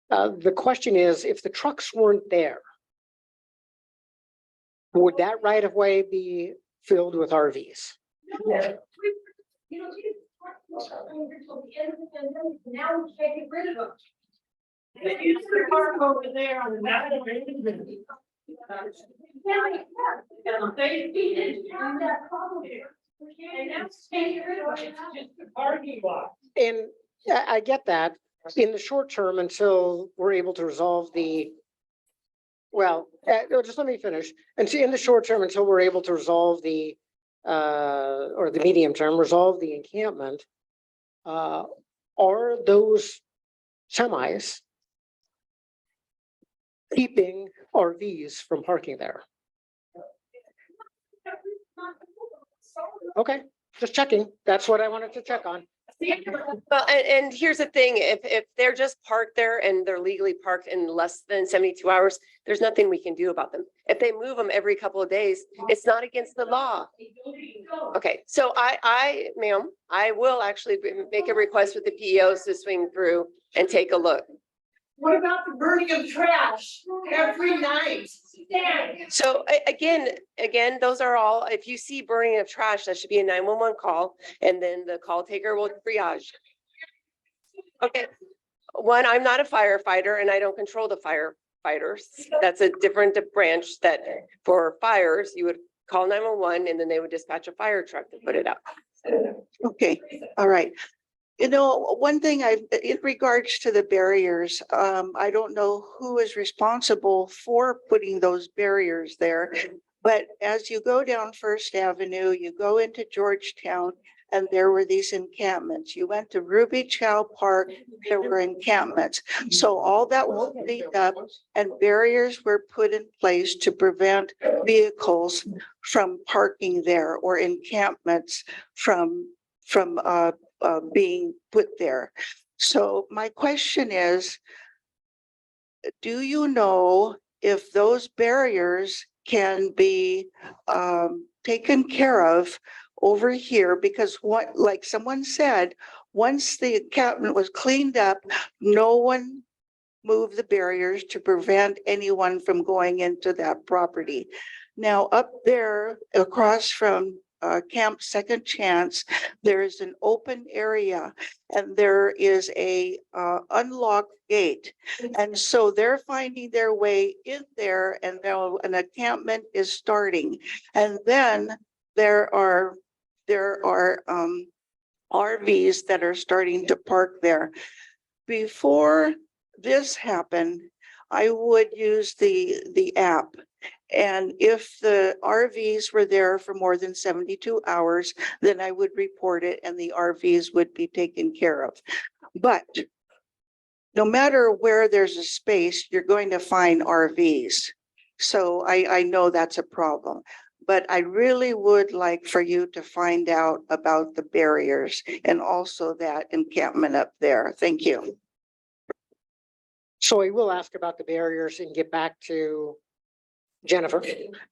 the question is, if the trucks weren't there, would that right of way be filled with RVs? You know, until the end of the pandemic, now we can't get rid of them. They used to park over there on the back of the. And they didn't have that problem here. And now it's can't get rid of it. It's just a parking lot. And I get that in the short term until we're able to resolve the. Well, no, just let me finish. And see, in the short term, until we're able to resolve the or the medium term, resolve the encampment. Are those semis keeping RVs from parking there. Okay, just checking. That's what I wanted to check on. Well, and here's the thing, if they're just parked there and they're legally parked in less than 72 hours, there's nothing we can do about them. If they move them every couple of days, it's not against the law. Okay, so ma'am, I will actually make a request with the PEOs to swing through and take a look. What about the burning of trash every night? So again, those are all, if you see burning of trash, that should be a 911 call, and then the call taker will triage. Okay, one, I'm not a firefighter and I don't control the firefighters. That's a different branch that for fires, you would call 911 and then they would dispatch a fire truck to put it out. Okay, all right. You know, one thing in regards to the barriers, I don't know who is responsible for putting those barriers there. But as you go down First Avenue, you go into Georgetown, and there were these encampments. You went to Ruby Chow Park, there were encampments. So all that was cleaned up and barriers were put in place to prevent vehicles from parking there or encampments from being put there. So my question is, do you know if those barriers can be taken care of over here? Because what, like someone said, once the encampment was cleaned up, no one moved the barriers to prevent anyone from going into that property. Now up there across from Camp Second Chance, there is an open area and there is a unlocked gate. And so they're finding their way in there, and now an encampment is starting. And then there are RVs that are starting to park there. Before this happened, I would use the app. And if the RVs were there for more than 72 hours, then I would report it and the RVs would be taken care of. But no matter where there's a space, you're going to find RVs. So I know that's a problem. But I really would like for you to find out about the barriers and also that encampment up there. Thank you. So I will ask about the barriers and get back to Jennifer,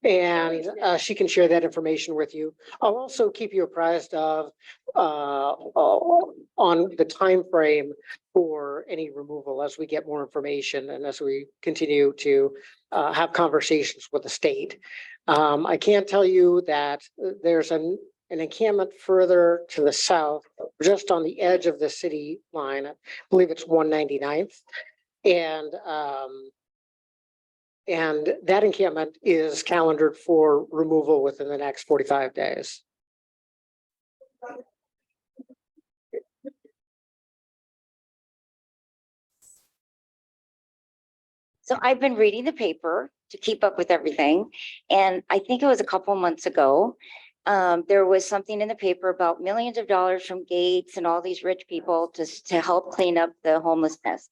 and she can share that information with you. I'll also keep you apprised of on the time frame for any removal as we get more information and as we continue to have conversations with the state. I can tell you that there's an encampment further to the south, just on the edge of the city line. I believe it's 199th. And that encampment is calendared for removal within the next 45 days. So I've been reading the paper to keep up with everything. And I think it was a couple months ago, there was something in the paper about millions of dollars from Gates and all these rich people to help clean up the homelessness.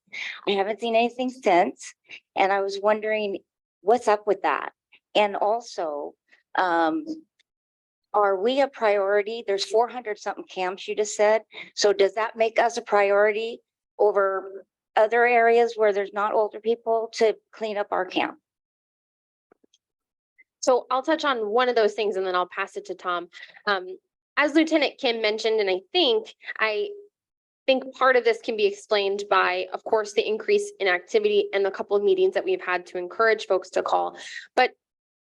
I haven't seen anything since. And I was wondering what's up with that? And also, are we a priority? There's 400 something camps you just said. So does that make us a priority over other areas where there's not older people to clean up our camp? So I'll touch on one of those things and then I'll pass it to Tom. As Lieutenant Kim mentioned, and I think part of this can be explained by, of course, the increase in activity and the couple of meetings that we've had to encourage folks to call. But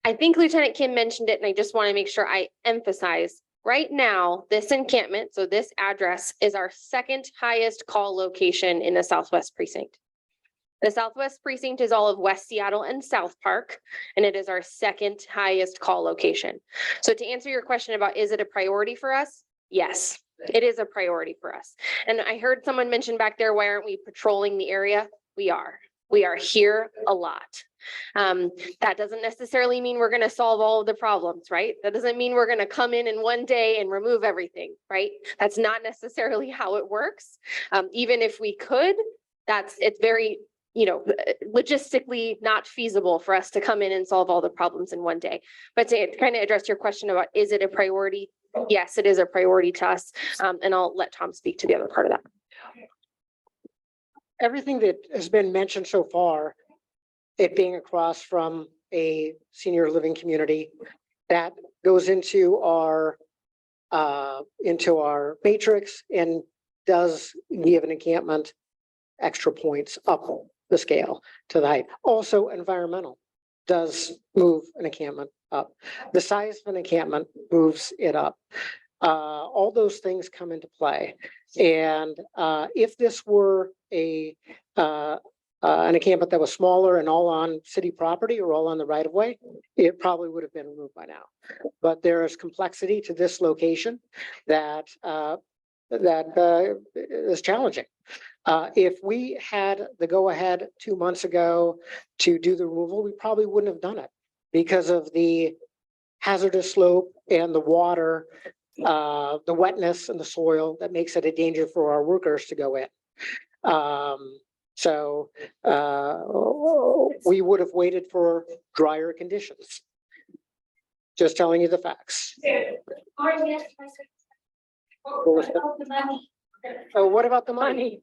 I think Lieutenant Kim mentioned it, and I just want to make sure I emphasize, right now, this encampment, so this address is our second highest call location in the Southwest Precinct. The Southwest Precinct is all of West Seattle and South Park, and it is our second highest call location. So to answer your question about, is it a priority for us? Yes, it is a priority for us. And I heard someone mention back there, why aren't we patrolling the area? We are. We are here a lot. That doesn't necessarily mean we're going to solve all of the problems, right? That doesn't mean we're going to come in one day and remove everything, right? That's not necessarily how it works. Even if we could, it's very, logistically not feasible for us to come in and solve all the problems in one day. But to kind of address your question about, is it a priority? Yes, it is a priority to us. And I'll let Tom speak to the other part of that. Everything that has been mentioned so far, it being across from a senior living community, that goes into our matrix and does give an encampment extra points up the scale to the height. Also, environmental does move an encampment up. The size of an encampment moves it up. All those things come into play. And if this were an encampment that was smaller and all on city property or all on the right of way, it probably would have been removed by now. But there is complexity to this location that is challenging. If we had the go-ahead 2 months ago to do the removal, we probably wouldn't have done it because of the hazardous slope and the water, the wetness in the soil that makes it a danger for our workers to go in. So we would have waited for drier conditions. Just telling you the facts. So what about the money?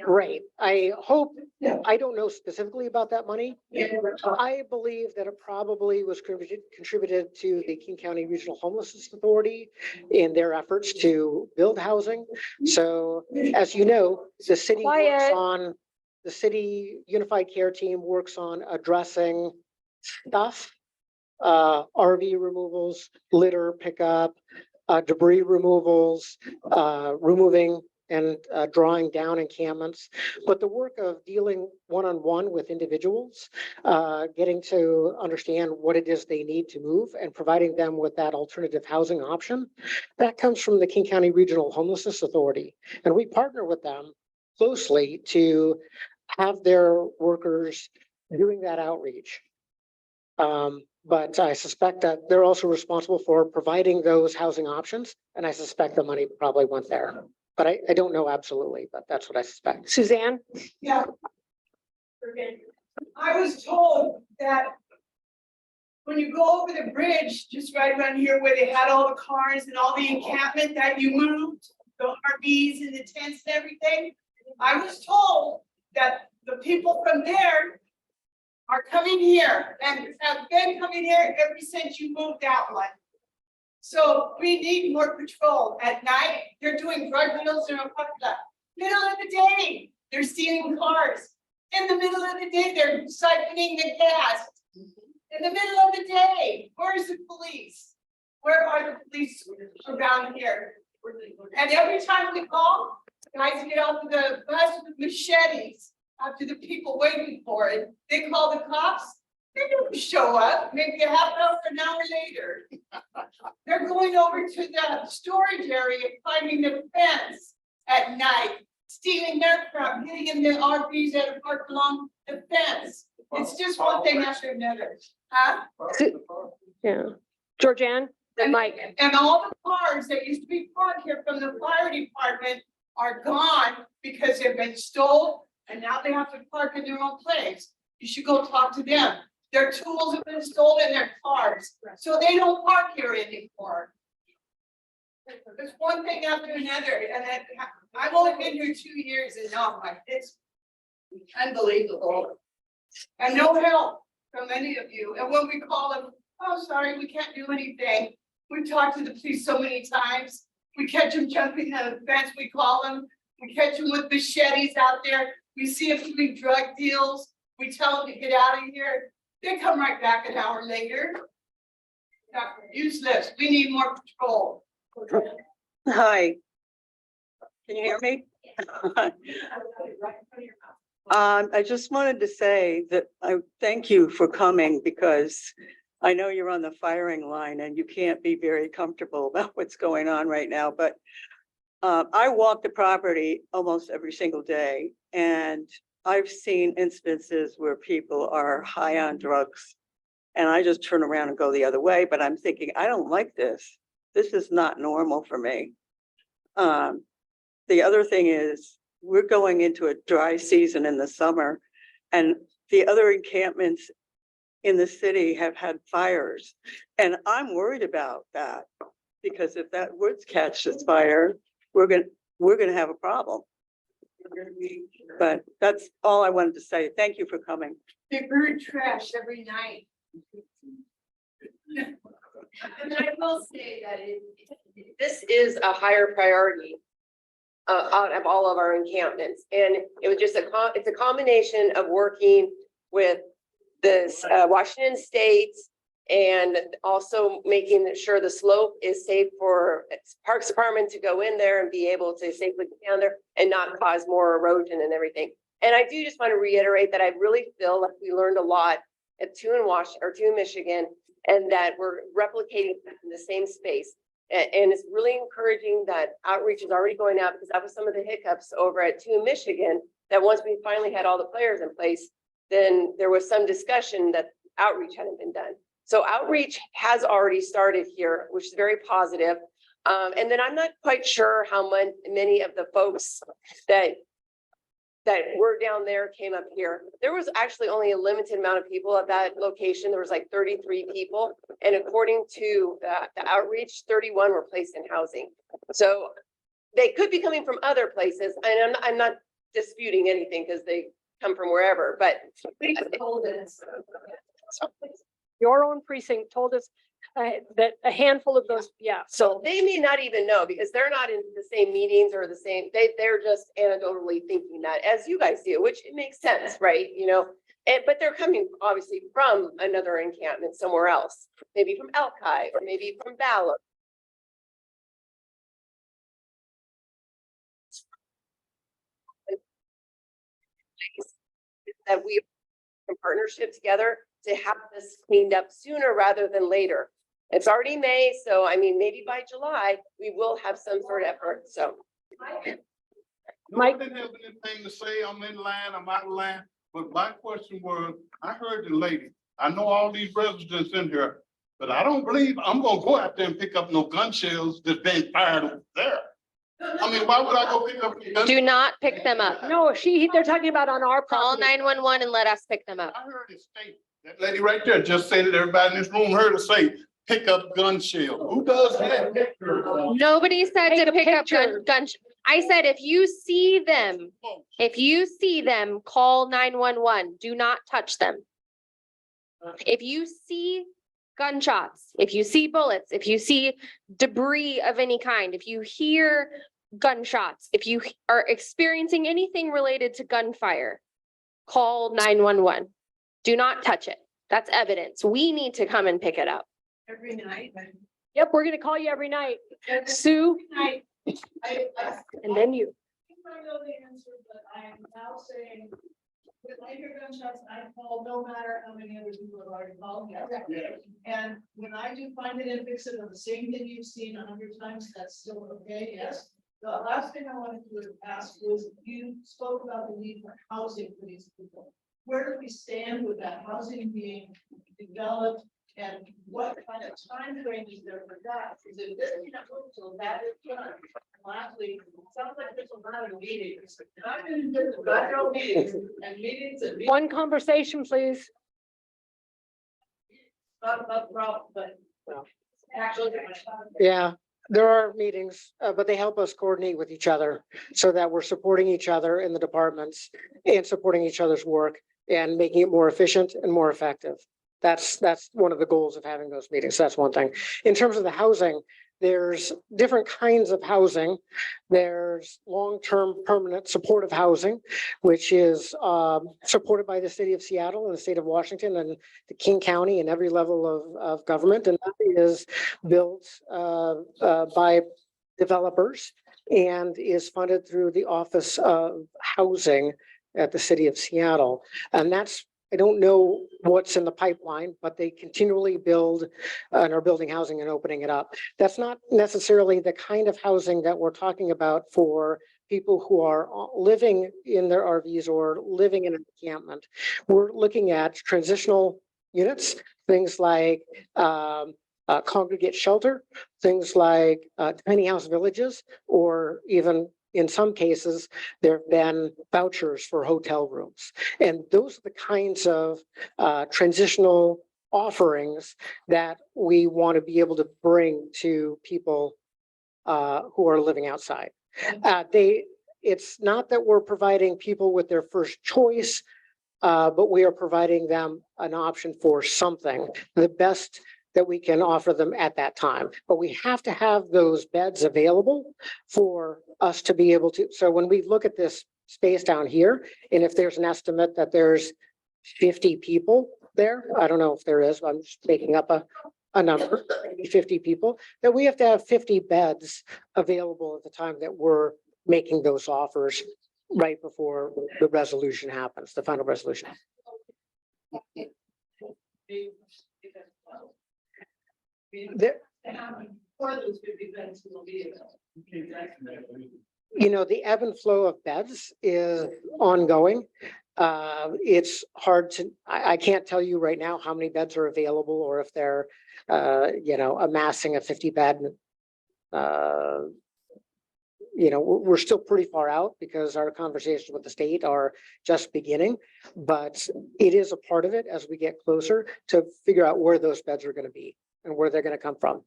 Right. I hope, I don't know specifically about that money. I believe that it probably was contributed to the King County Regional Homelessness Authority in their efforts to build housing. So as you know, the city works on, the city unified care team works on addressing stuff, RV removals, litter pickup, debris removals, removing and drawing down encampments. But the work of dealing one-on-one with individuals, getting to understand what it is they need to move and providing them with that alternative housing option, that comes from the King County Regional Homelessness Authority. And we partner with them closely to have their workers doing that outreach. But I suspect that they're also responsible for providing those housing options. And I suspect the money probably went there. But I don't know absolutely, but that's what I suspect. Suzanne? Yeah. I was told that when you go over the bridge, just right around here where they had all the cars and all the encampment that you moved, the RVs and the tents and everything, I was told that the people from there are coming here and have been coming here ever since you moved that one. So we need more patrol. At night, they're doing drug deals in a middle of the day, they're stealing cars. In the middle of the day, they're siphoning the gas. In the middle of the day, where's the police? Where are the police around here? And every time we call, guys get off of the bus with machetes after the people waiting for it. They call the cops. They don't show up, maybe a half hour, an hour later. They're going over to the storage area, climbing the fence at night, stealing their crap, getting in the RVs that are parked along the fence. It's just one thing after another, huh? Yeah. Georgianne, And Mike. And all the cars that used to be parked here from the fire department are gone because they've been stolen and now they have to park in their own place. You should go talk to them. Their tools have been stolen, their cars, so they don't park here anymore. There's one thing after another, and I've only been here 2 years and now it's unbelievable. And no help from any of you. And when we call them, oh, sorry, we can't do anything. We've talked to the police so many times. We catch them jumping the fence, we call them. We catch them with machetes out there. We see them doing drug deals. We tell them to get out of here. They come right back an hour later. Useless. We need more patrol. Hi. Can you hear me? I just wanted to say that I thank you for coming because I know you're on the firing line and you can't be very comfortable about what's going on right now, but I walk the property almost every single day and I've seen instances where people are high on drugs and I just turn around and go the other way, but I'm thinking, I don't like this. This is not normal for me. The other thing is we're going into a dry season in the summer, and the other encampments in the city have had fires. And I'm worried about that, because if that woods catches fire, we're gonna have a problem. But that's all I wanted to say. Thank you for coming. They burn trash every night. And I will say that This is a higher priority out of all of our encampments. And it was just it's a combination of working with this Washington State and also making sure the slope is safe for Parks Department to go in there and be able to safely get down there and not cause more erosion and everything. And I do just want to reiterate that I really feel like we learned a lot at two in Michigan, and that we're replicating in the same space. And it's really encouraging that outreach is already going out, because that was some of the hiccups over at two in Michigan, that once we finally had all the players in place, then there was some discussion that outreach hadn't been done. So outreach has already started here, which is very positive. And then I'm not quite sure how many of the folks that were down there came up here. There was actually only a limited amount of people at that location. There was like 33 people. And according to the outreach, 31 were placed in housing. So they could be coming from other places. And I'm not disputing anything, because they come from wherever, but Your own precinct told us that a handful of those, yeah. so they may not even know, because they're not in the same meetings or the same, they're just anecdotally thinking that, as you guys do, which it makes sense, right? You know, but they're coming obviously from another encampment somewhere else, maybe from Elki or maybe from Ballard. That we in partnership together to have this cleaned up sooner rather than later. It's already May, so I mean, maybe by July, we will have some sort of effort, so. Mike didn't have anything to say. I'm in line, I'm out of line, but my question was, I heard the lady, I know all these residents in here, but I don't believe I'm gonna go out there and pick up no gun shells that's being fired over there. I mean, why would I go pick up? Do not pick them up. No, they're talking about on our Call property. 911 and let us pick them up. I heard it state, that lady right there just said it, everybody in this room heard her say, pick up gun shells. Who does that? Nobody said Take to a pick up picture. I said, if you see them, call 911. Do not touch them. If you see gunshots, if you see bullets, if you see debris of any kind, if you hear gunshots, if you are experiencing anything related to gunfire, call 911. Do not touch it. That's evidence. We need to come and pick it up. every night. Yep, we're gonna call you every night. Sue, Night. and then you. I know the answer, but I am now saying, when I hear gunshots, I call no matter how many other people have already called me. And when I do find it and fix it on the same thing you've seen 100 times, that's still okay, yes? The last thing I wanted to ask was, you spoke about the need for housing for these people. Where do we stand with that housing being developed? And what kind of time frame is there for that? Is it this until that is done? Lastly, it sounds like there's a lot of meetings. And I've been in federal meetings and meetings and meetings. One conversation, please. Not about the problem, but. No. Actually. Yeah, there are meetings, but they help us coordinate with each other so that we're supporting each other in the departments and supporting each other's work and making it more efficient and more effective. That's one of the goals of having those meetings. That's one thing. In terms of the housing, there's different kinds of housing. There's long-term permanent supportive housing, which is supported by the city of Seattle and the state of Washington and the King County and every level of government. And that is built by developers and is funded through the Office of Housing at the city of Seattle. And that's, I don't know what's in the pipeline, but they continually build and are building housing and opening it up. That's not necessarily the kind of housing that we're talking about for people who are living in their RVs or living in an encampment. We're looking at transitional units, things like congregate shelter, things like tiny house villages, or even in some cases, there have been vouchers for hotel rooms. And those are the kinds of transitional offerings that we want to be able to bring to people who are living outside. It's not that we're providing people with their first choice, but we are providing them an option for something, the best that we can offer them at that time. But we have to have those beds available for us to be able to. So when we look at this space down here, and if there's an estimate that there's 50 people there, I don't know if there is, I'm just making up a number, maybe 50 people, that we have to have 50 beds available at the time that we're making those offers right before the resolution happens, the final resolution. There, For those 50 beds will be available. you know, the ebb and flow of beds is ongoing. It's hard to, I can't tell you right now how many beds are available or if they're, you know, amassing a 50 bed. You know, we're still pretty far out because our conversations with the state are just beginning, but it is a part of it as we get closer to figure out where those beds are going to be and where they're going to come from.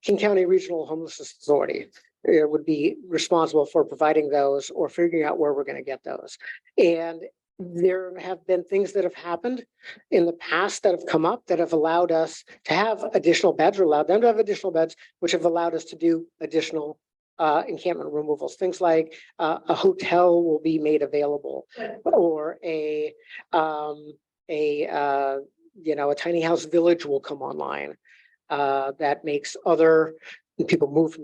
King County Regional Homelessness Authority would be responsible for providing those or figuring out where we're going to get those. And there have been things that have happened in the past that have come up that have allowed us to have additional beds or allowed them to have additional beds, which have allowed us to do additional encampment removals. Things like a hotel will be made available or a you know, a tiny house village will come online that makes other people move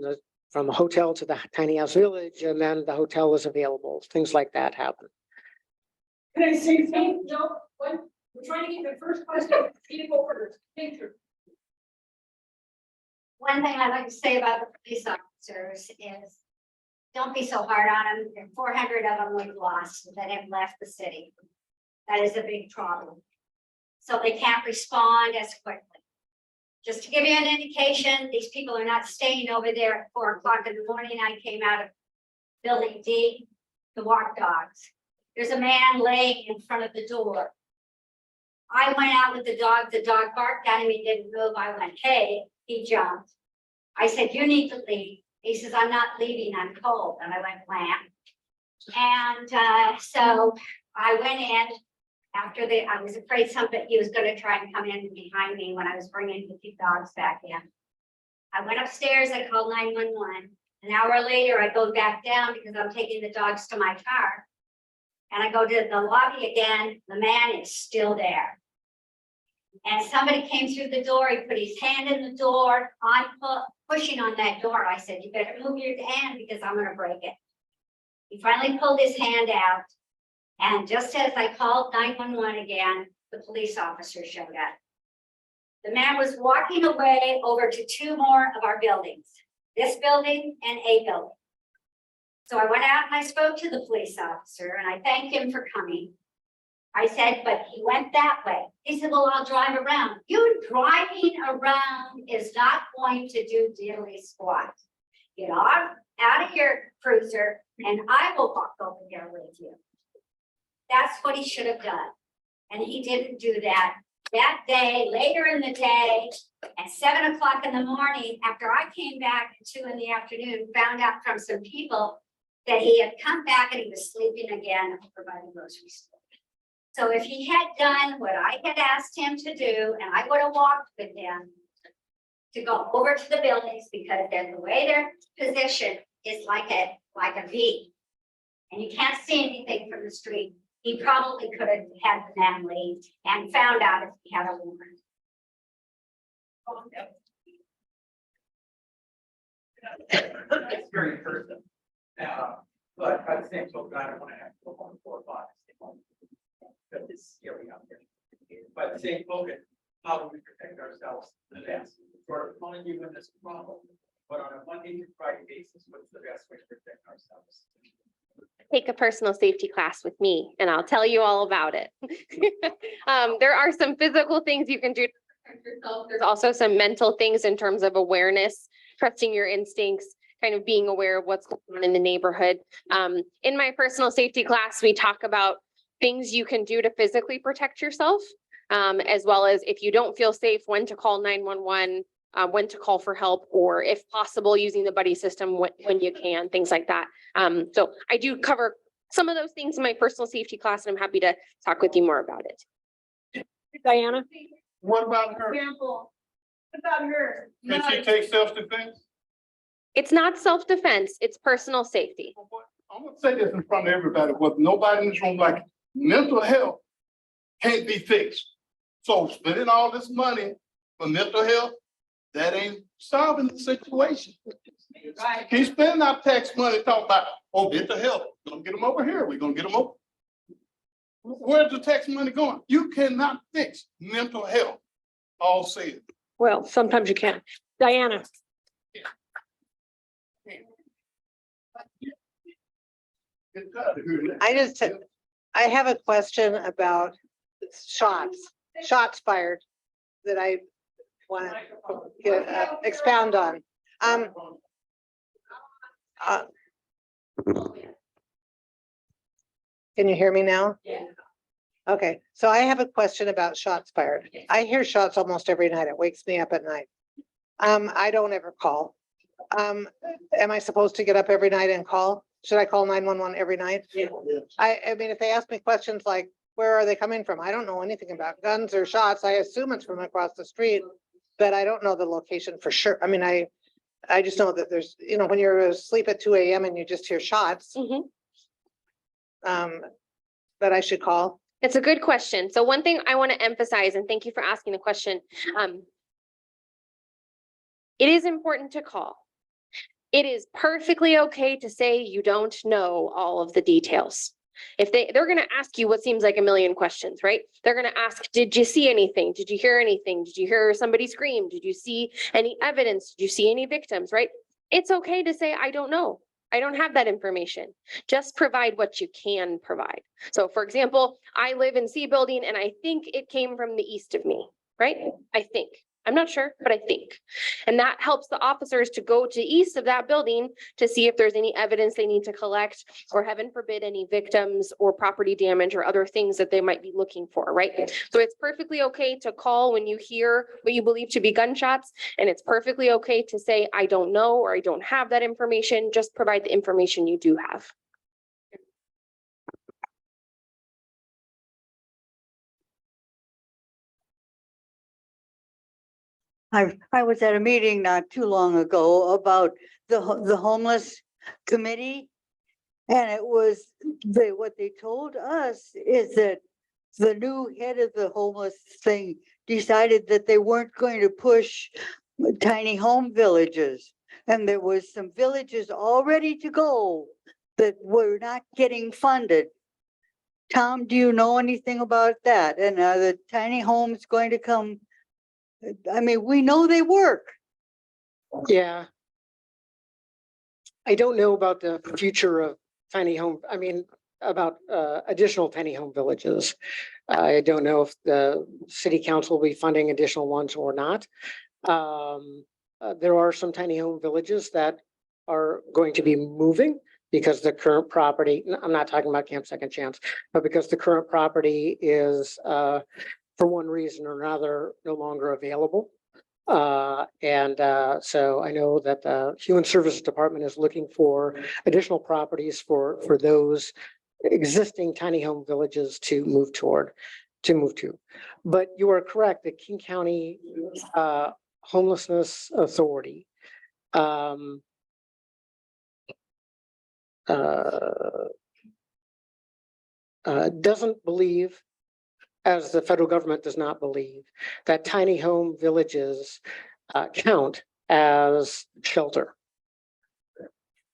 from a hotel to the tiny house village, and then the hotel is available. Things like that happen. Can I say something? No, what, we're trying to get the first question, people orders, picture. One thing I'd like to say about the police officers is, don't be so hard on them. There are 400 of them we've lost that have left the city. That is a big problem. So they can't respond as quickly. Just to give you an indication, these people are not staying over there at 4 o'clock in the morning. I came out of Building D to walk dogs. There's a man laying in front of the door. I went out with the dog barked at him, he didn't move. I went, hey, he jumped. I said, you need to leave. He says, I'm not leaving, I'm cold. And I went, wham. And so I went in after I was afraid he was gonna try and come in behind me when I was bringing the 2 dogs back in. I went upstairs, I called 911. An hour later, I go back down because I'm taking the dogs to my car. And I go to the lobby again, the man is still there. And somebody came through the door, he put his hand in the door, I'm pushing on that door. I said, you better move your hand because I'm gonna break it. He finally pulled his hand out. And just as I called 911 again, the police officer showed up. The man was walking away over to 2 more of our buildings, this building and a building. So I went out and I spoke to the police officer and I thanked him for coming. I said, but he went that way. He said, well, I'll drive around. You driving around is not going to do diddly squat. Get out of your cruiser and I will walk over there with you. That's what he should have done. And he didn't do that. That day, later in the day, at 7 o'clock in the morning, after I came back at 2 in the afternoon, found out from some people that he had come back and he was sleeping again providing groceries. So if he had done what I had asked him to do, and I would have walked with him to go over to the buildings because then the way they're positioned is like a V. And you can't see anything from the street. He probably could have had the man leave and found out if he had a warrant. It's very personal. But by the same token, I don't want to have to go on 4 or 5. Because it's scary out there. By the same token, how do we protect ourselves in advance? We're calling you in this problem, but on a Monday to Friday basis, what's the best way to protect ourselves? Take a personal safety class with me and I'll tell you all about it. There are some physical things you can do to protect yourself. There's also some mental things in terms of awareness, trusting your instincts, kind of being aware of what's going on in the neighborhood. In my personal safety class, we talk about things you can do to physically protect yourself, as well as if you don't feel safe, when to call 911, when to call for help, or if possible, using the buddy system when you can, things like that. So I do cover some of those things in my personal safety class, and I'm happy to talk with you more about it. Diana? What about her? Example. What about her? Can she take self-defense? It's not self-defense, it's personal safety. I'm gonna say this in front of everybody, what nobody in this room like, mental health can't be fixed. So spending all this money for mental health, that ain't solving the situation. Right. Keep spending our tax money talking about, oh, mental health, gonna get them over here, we're gonna get them over. Where's the tax money going? You cannot fix mental health, all said. Well, sometimes you can. Diana? I have a question about shots fired that I want to expound on. Can you hear me now? Yeah. Okay, so I have a question about shots fired. I hear shots almost every night. It wakes me up at night. I don't ever call. Am I supposed to get up every night and call? Should I call 911 every night? I mean, if they ask me questions like, where are they coming from? I don't know anything about guns or shots. I assume it's from across the street, but I don't know the location for sure. I mean, I just know that there's, you know, when you're asleep at 2 a.m. and you just hear shots. That I should call. It's a good question. So one thing I want to emphasize, and thank you for asking the question. It is important to call. It is perfectly okay to say you don't know all of the details. If they're going to ask you what seems like a million questions, right? They're going to ask, did you see anything? Did you hear anything? Did you hear somebody scream? Did you see any evidence? Did you see any victims, right? It's okay to say, I don't know. I don't have that information. Just provide what you can provide. So for example, I live in C building and I think it came from the east of me, right? I think. I'm not sure, but I think. And that helps the officers to go to east of that building to see if there's any evidence they need to collect, or heaven forbid, any victims or property damage or other things that they might be looking for, right? So it's perfectly okay to call when you hear what you believe to be gunshots, and it's perfectly okay to say, I don't know, or I don't have that information. Just provide the information you do have. I was at a meeting not too long ago about the homeless committee. And it was, what they told us is that the new head of the homeless thing decided that they weren't going to push tiny home villages. And there was some villages all ready to go that were not getting funded. Tom, do you know anything about that? And are the tiny homes going to come? I mean, we know they work. Yeah. I don't know about the future of tiny home, I mean, about additional tiny home villages. I don't know if the city council will be funding additional ones or not. There are some tiny home villages that are going to be moving because the current property, I'm not talking about Camp Second Chance, but because the current property is for one reason or another, no longer available. So I know that the Human Services Department is looking for additional properties for those existing tiny home villages to move to. But you are correct, the King County Homelessness Authority doesn't believe, as the federal government does not believe, that tiny home villages count as shelter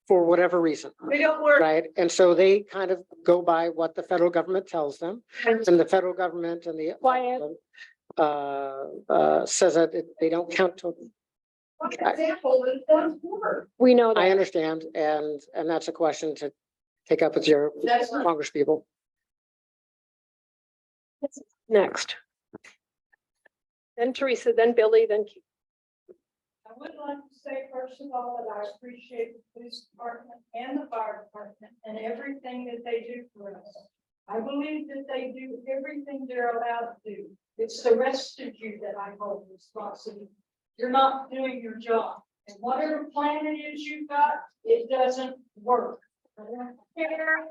for whatever reason. They don't work. Right, and so they kind of go by what the federal government tells them, and the federal government and the says that they don't count to. Example, it does work. We know that. I understand, and that's a question to take up with your Congress people. Next. Then Teresa, then Billy, then Keith. would like to say, first of all, that I appreciate the police department and the fire department and everything that they do for us. I believe that they do everything they're allowed to do. It's the rest of you that I hold responsible. You're not doing your job. And whatever plan it is you've got, it doesn't work. I don't care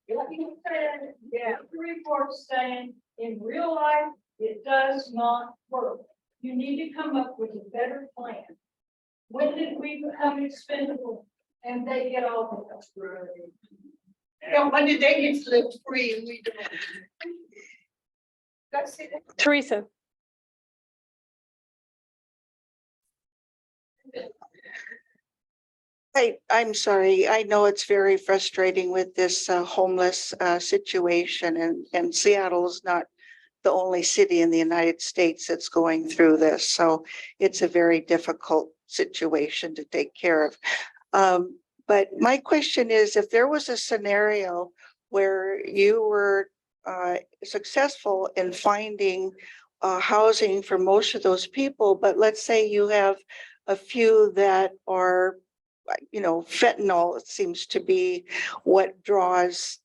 what you said, yeah, the report's saying, in real life, it does not work. You need to come up with a better plan. When did we become expendable? And they get all of us. And when did they get to live free and we don't? That's it. Teresa. I'm sorry. I know it's very frustrating with this homeless situation, and Seattle is not the only city in the United States that's going through this. So it's a very difficult situation to take care of. But my question is, if there was a scenario where you were successful in finding housing for most of those people, but let's say you have a few that are, you know, fentanyl seems to be what draws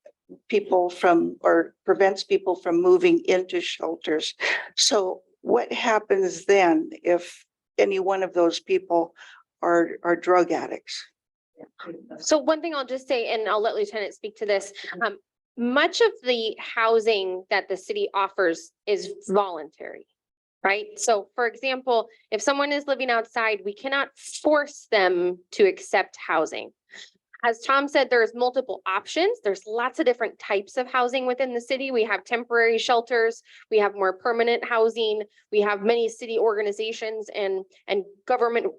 people from or prevents people from moving into shelters. So what happens then if any one of those people are drug addicts? So one thing I'll just say, and I'll let Lieutenant speak to this, much of the housing that the city offers is voluntary, right? So for example, if someone is living outside, we cannot force them to accept housing. As Tom said, there's multiple options. There's lots of different types of housing within the city. We have temporary shelters, we have more permanent housing, we have many city organizations and government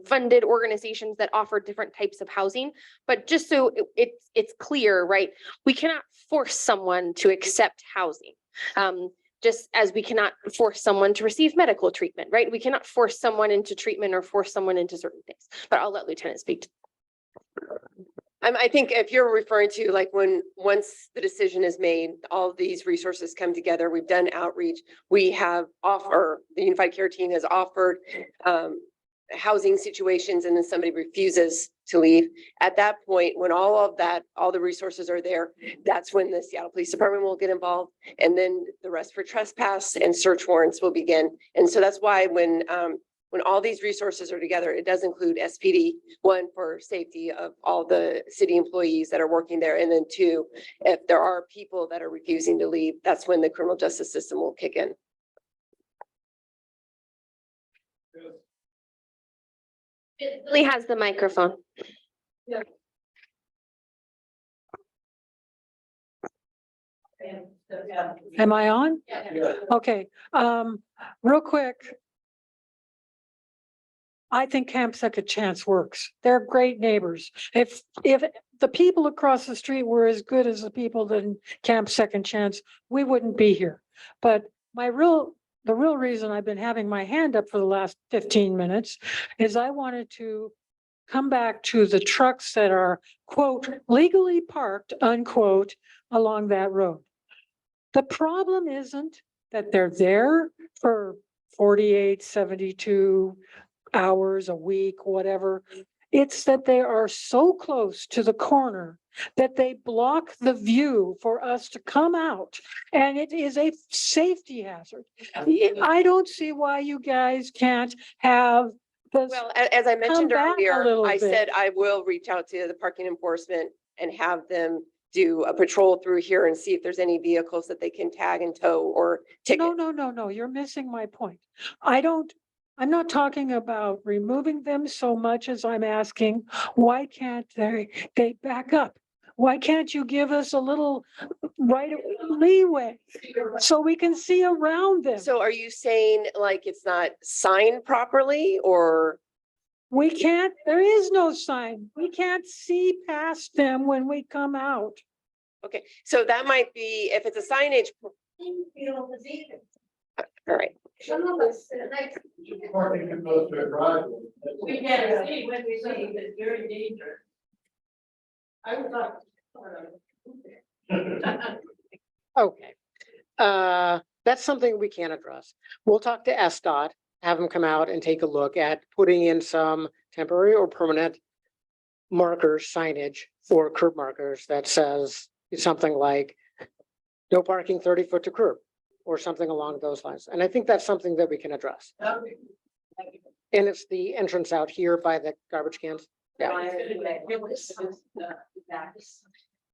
funded organizations that offer different types of housing. But just so it's clear, right? We cannot force someone to accept housing. Just as we cannot force someone to receive medical treatment, right? We cannot force someone into treatment or force someone into certain things. But I'll let Lieutenant speak to. I think if you're referring to like once the decision is made, all of these resources come together, we've done outreach, we have the Unified Care Team has offered housing situations, and then somebody refuses to leave. At that point, when all the resources are there, that's when the Seattle Police Department will get involved, and then the rest for trespass and search warrants will begin. And so that's why when all these resources are together, it does include SPD, one, for safety of all the city employees that are working there. And then two, if there are people that are refusing to leave, that's when the criminal justice system will kick in. Lily has the microphone. Am I on? Okay, real quick. I think Camp Second Chance works. They're great neighbors. If the people across the street were as good as the people in Camp Second Chance, we wouldn't be here. But the real reason I've been having my hand up for the last 15 minutes is I wanted to come back to the trucks that are, quote, legally parked, unquote, along that road. The problem isn't that they're there for 48, 72 hours a week, whatever. It's that they are so close to the corner that they block the view for us to come out. And it is a safety hazard. I don't see why you guys can't have this. Well, as I mentioned back a earlier, little I bit. said I will reach out to the parking enforcement and have them do a patrol through here and see if there's any vehicles that they can tag and tow or ticket. No, you're missing my point. I'm not talking about removing them so much as I'm asking, why can't they back up? Why can't you give us a little leeway so we can see around them? So are you saying like it's not signed properly, or? We can't, there is no sign. We can't see past them when we come out. Okay, so that might be, if it's a signage. All right. We can't see when we see that you're in danger. I would like. Okay. That's something we can address. We'll talk to SDOT have them come out and take a look at putting in some temporary or permanent markers, signage or curb markers that says something like no parking 30 foot to curb or something along those lines. And I think that's something that we can address. And it's the entrance out here by the garbage cans. Yeah.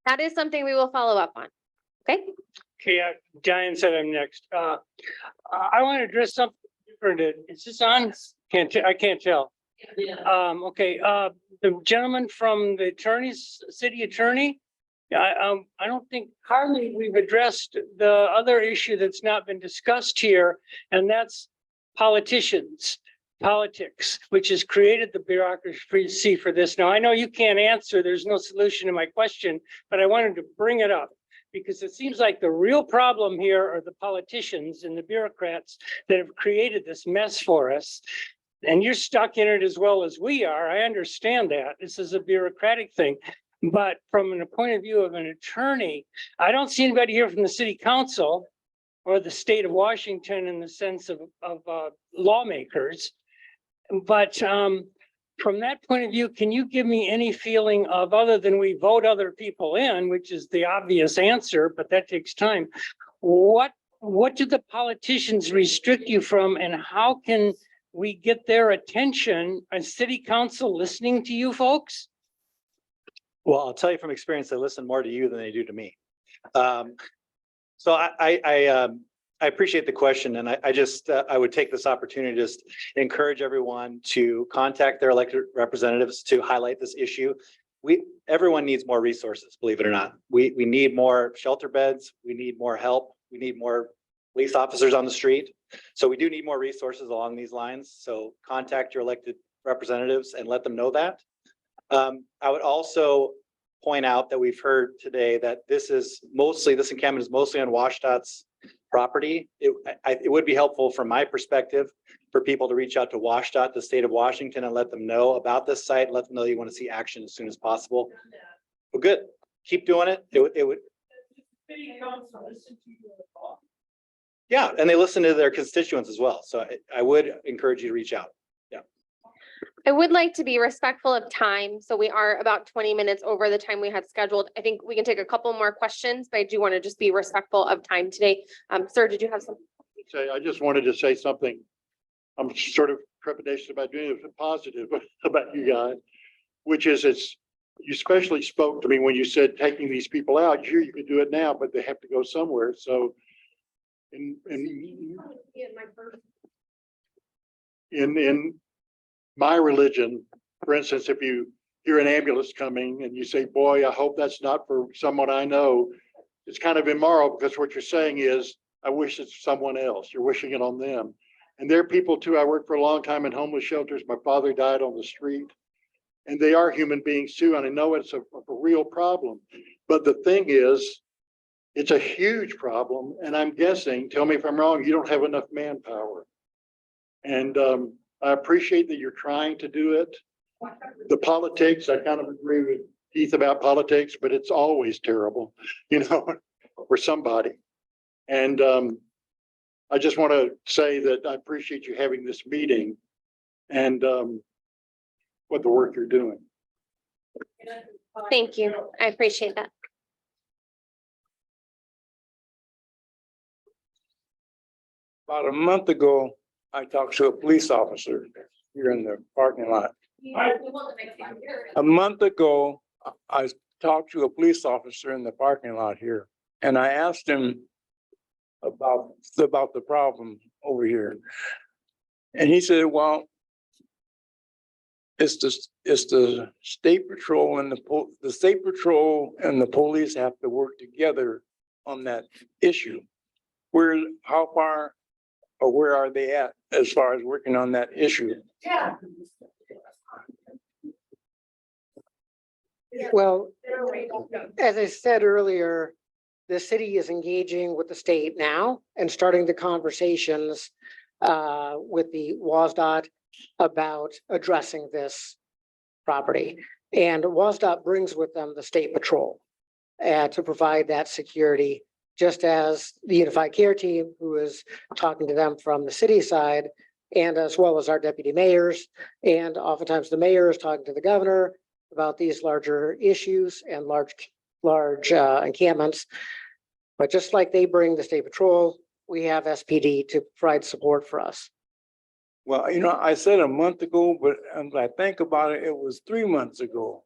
That is something we will follow up on. Okay, Okay, Diane said I'm next. I want to address something different. Is this on? I can't tell. Okay, the gentleman from the city attorney. I don't think hardly we've addressed the other issue that's not been discussed here, and that's politics, which has created the bureaucracy for this. Now, I know you can't answer, there's no solution to my question, but I wanted to bring it up because it seems like the real problem here are the politicians and the bureaucrats that have created this mess for us. And you're stuck in it as well as we are. I understand that. This is a bureaucratic thing. But from a point of view of an attorney, I don't see anybody here from the city council or the state of Washington in the sense of lawmakers. But from that point of view, can you give me any feeling of, other than we vote other people in, which is the obvious answer, but that takes time. What do the politicians restrict you from, and how can we get their attention? A city council listening to you folks? Well, I'll tell you from experience, they listen more to you than they do to me. So I appreciate the question, and I would take this opportunity to just encourage everyone to contact their elected representatives to highlight this issue. Everyone needs more resources, believe it or not. We need more shelter beds. We need more help. We need more police officers on the street. So we do need more resources along these lines. So contact your elected representatives and let them know that. I would also point out that we've heard today that this encampment is mostly on WashDOT's property. It would be helpful from my perspective for people to reach out to WashDOT, the state of Washington, and let them know about this site, let them know you want to see action as soon as possible. Well, good. Keep doing it. It would. Yeah, and they listen to their constituents as well. So I would encourage you to reach out. I would like to be respectful of time, so we are about 20 minutes over the time we had scheduled. I think we can take a couple more questions, but I do want to just be respectful of time today. Sir, did you have something? I just wanted to say something. I'm sort of trepidatious about doing it, positive about you guys, which is you especially spoke to me when you said taking these people out. Here you can do it now, but they have to go somewhere. So in my religion, for instance, if you hear an ambulance coming and you say, boy, I hope that's not for someone I know, it's kind of immoral, because what you're saying is, I wish it's someone else. You're wishing it on them. And there are people too. I worked for a long time in homeless shelters. My father died on the street, and they are human beings too. And I know it's a real problem. But the thing is, it's a huge problem. And I'm guessing, tell me if I'm wrong, you don't have enough manpower. And I appreciate that you're trying to do it. The politics, I kind of agree with Keith about politics, but it's always terrible, for somebody. And I just want to say that I appreciate you having this meeting and what the work you're doing. Thank you. I appreciate that. About a month ago, I talked to a police officer here in the parking lot. A month ago, I talked to a police officer in the parking lot here, and I asked him about the problem over here. And he said, well, it's the state patrol and the state patrol and the police have to work together on that issue. How far or where are they at as far as working on that issue? Yeah. Well, as I said earlier, the city is engaging with the state now and starting the conversations with the WSDOT about addressing this property. And WSDOT brings with them the state patrol to provide that security, just as the Unified Care Team, who is talking to them from the city side, and as well as our deputy mayors. And oftentimes the mayor is talking to the governor about these larger issues and large encampments. But just like they bring the state patrol, we have SPD to provide support for us. Well, you know, I said a month ago, but as I think about it, it was 3 months ago.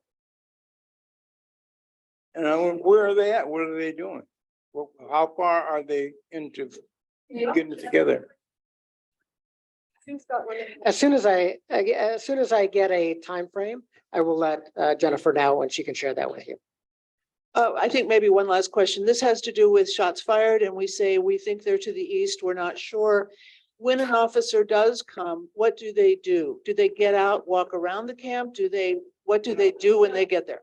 And I went, where are they at? What are they doing? How far are they into getting it together? As soon as I get a time frame, I will let Jennifer know, and she can share that with you. I think maybe one last question. This has to do with shots fired, and we say we think they're to the east, we're not sure. When an officer does come, what do they do? Do they get out, walk around the camp? What do they do when they get there?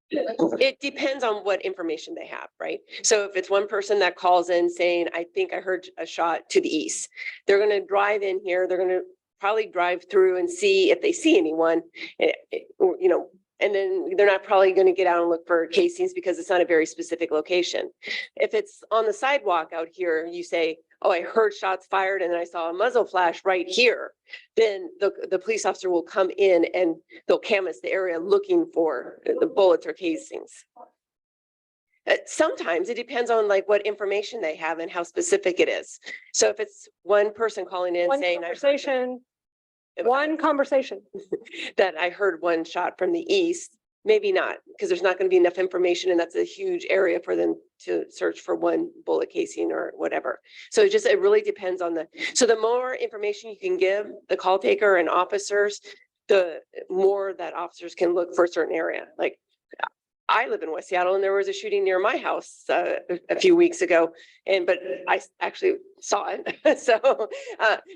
It depends on what information they have, right? So if it's one person that calls in saying, I think I heard a shot to the east, they're gonna drive in here, they're gonna probably drive through and see if they see anyone, you know, and then they're not probably gonna get out and look for casings because it's not a very specific location. If it's on the sidewalk out here, you say, oh, I heard shots fired and then I saw a muzzle flash right here, then the police officer will come in and they'll canvass the area looking for the bullets or casings. Sometimes it depends on like what information they have and how specific it is. So if it's one person calling in saying one conversation that I heard one shot from the east, maybe not, because there's not going to be enough information and that's a huge area for them to search for one bullet casing or whatever. So it really depends on so the more information you can give the call taker and officers, the more that officers can look for a certain area. Like I live in West Seattle and there was a shooting near my house a few weeks ago, but I actually saw it. So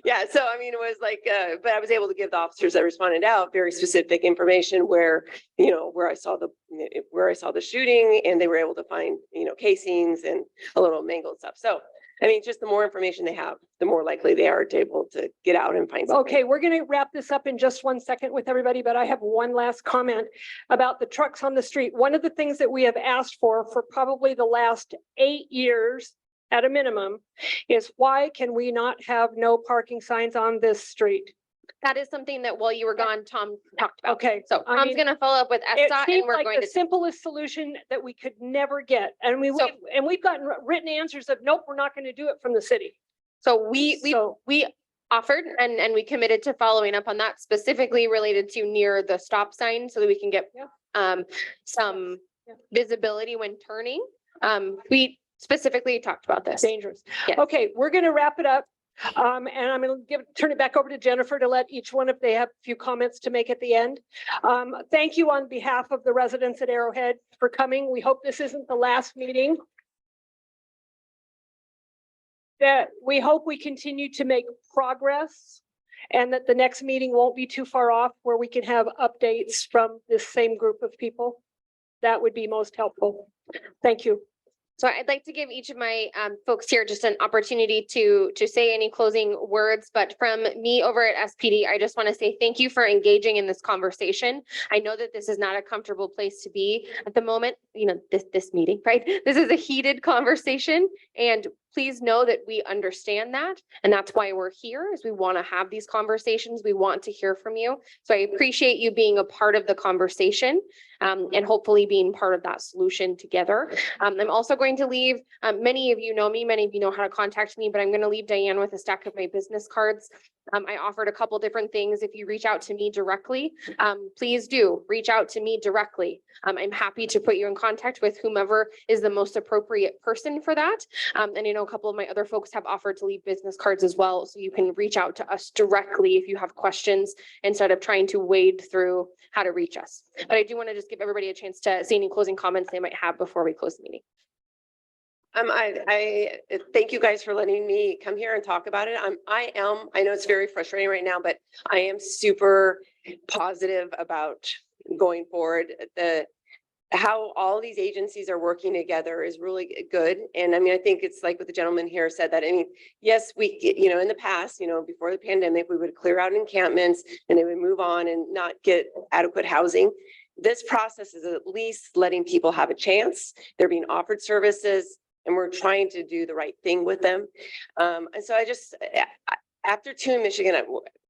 yeah, so I mean, it was like, but I was able to give the officers that responded out very specific information where, you know, where I saw the shooting, and they were able to find, you know, casings and a little mangled stuff. So I mean, just the more information they have, the more likely they are to able to get out and find something. Okay, we're going to wrap this up in just 1 second with everybody, but I have one last comment about the trucks on the street. One of the things that we have asked for probably the last 8 years at a minimum is why can we not have no parking signs on this street? That is something that while you were gone, Tom talked about. Okay. So I Tom's mean, gonna follow up with It ESSA and seemed we're like going the to. simplest solution that we could never get. And So- we've gotten written answers of, nope, we're not going to do it from the city. So we offered and we committed to following up on that, specifically related to near the stop sign so that we can get some visibility when turning. We specifically talked about this. Dangerous. Yes. Okay, we're going to wrap it up. And I'm going to turn it back over to Jennifer to let each one, if they have a few comments to make at the end. Thank you on behalf of the residents at Arrowhead for coming. We hope this isn't the last meeting. That we hope we continue to make progress and that the next meeting won't be too far off where we can have updates from this same group of people. That would be most helpful. Thank you. So I'd like to give each of my folks here just an opportunity to say any closing words, but from me over at SPD, I just want to say thank you for engaging in this conversation. I know that this is not a comfortable place to be at the moment, you know, this meeting, right? This is a heated conversation, and please know that we understand that. And that's why we're here, is we want to have these conversations. We want to hear from you. So I appreciate you being a part of the conversation and hopefully being part of that solution together. I'm also going to leave, many of you know me, many of you know how to contact me, but I'm going to leave Diane with a stack of my business cards. I offered a couple different things. If you reach out to me directly, please do reach out to me directly. I'm happy to put you in contact with whomever is the most appropriate person for that. And I know a couple of my other folks have offered to leave business cards as well. So you can reach out to us directly if you have questions instead of trying to wade through how to reach us. But I do want to just give everybody a chance to see any closing comments they might have before we close the meeting. I thank you guys for letting me come here and talk about it. I know it's very frustrating right now, but I am super positive about going forward. How all these agencies are working together is really good. And I mean, I think it's like what the gentleman here said, that, I mean, yes, we, you know, in the past, you know, before the pandemic, we would clear out encampments and they would move on and not get adequate housing. This process is at least letting people have a chance. They're being offered services and we're trying to do the right thing with them. And so after 2 in Michigan,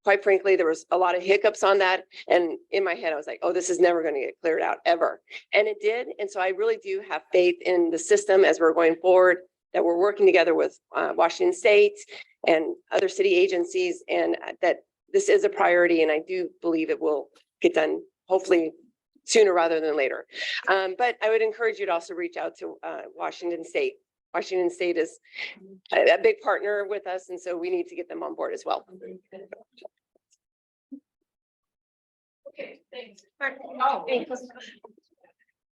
quite frankly, there was a lot of hiccups on that. And in my head, I was like, oh, this is never going to get cleared out ever. And it did. And so I really do have faith in the system as we're going forward, that we're working together with Washington State and other city agencies, and that this is a priority. And I do believe it will get done, hopefully sooner rather than later. But I would encourage you to also reach out to Washington State. Washington State is a big partner with us, and so we need to get them on board as well. Okay, thanks.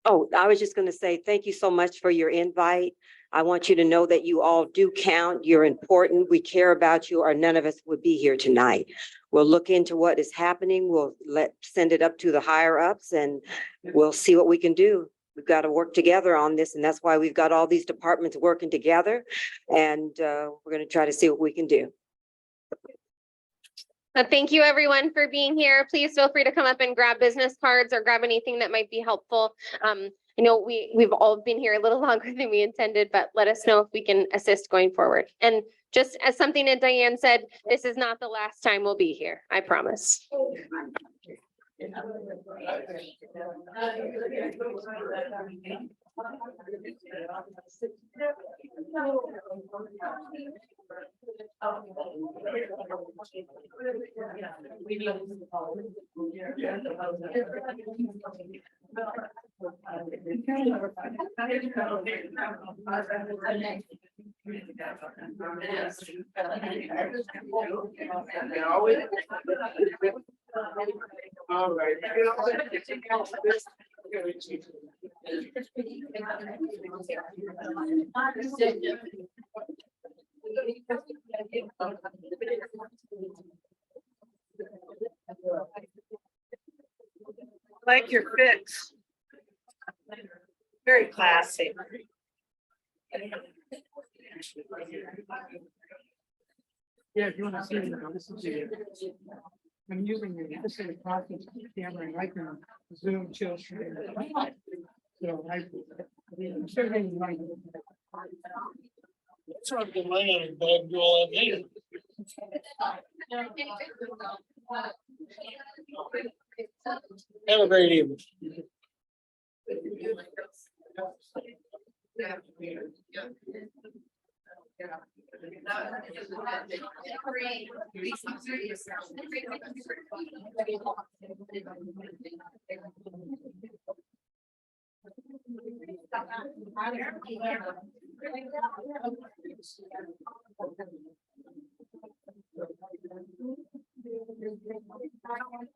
Oh, I was just going to say, thank you so much for your invite. I want you to know that you all do count. You're important. We care about you, or none of us would be here tonight. We'll look into what is happening. We'll send it up to the higher ups, and we'll see what we can do. We've got to work together on this, and that's why we've got all these departments working together. And we're going to try to see what we can do. Thank you, everyone, for being here. Please feel free to come up and grab business cards or grab anything that might be helpful. I know we've all been here a little longer than we intended, but let us know if we can assist going forward. And just as something that Diane said, this is not the last time we'll be here. I promise. All right. Like your fix. Very classy. Yeah, if you want to see it, this is it. I'm using this is a conference camera and I can zoom chill stream. So I'm certainly right. That's what the land bag do all that later. Have a great evening.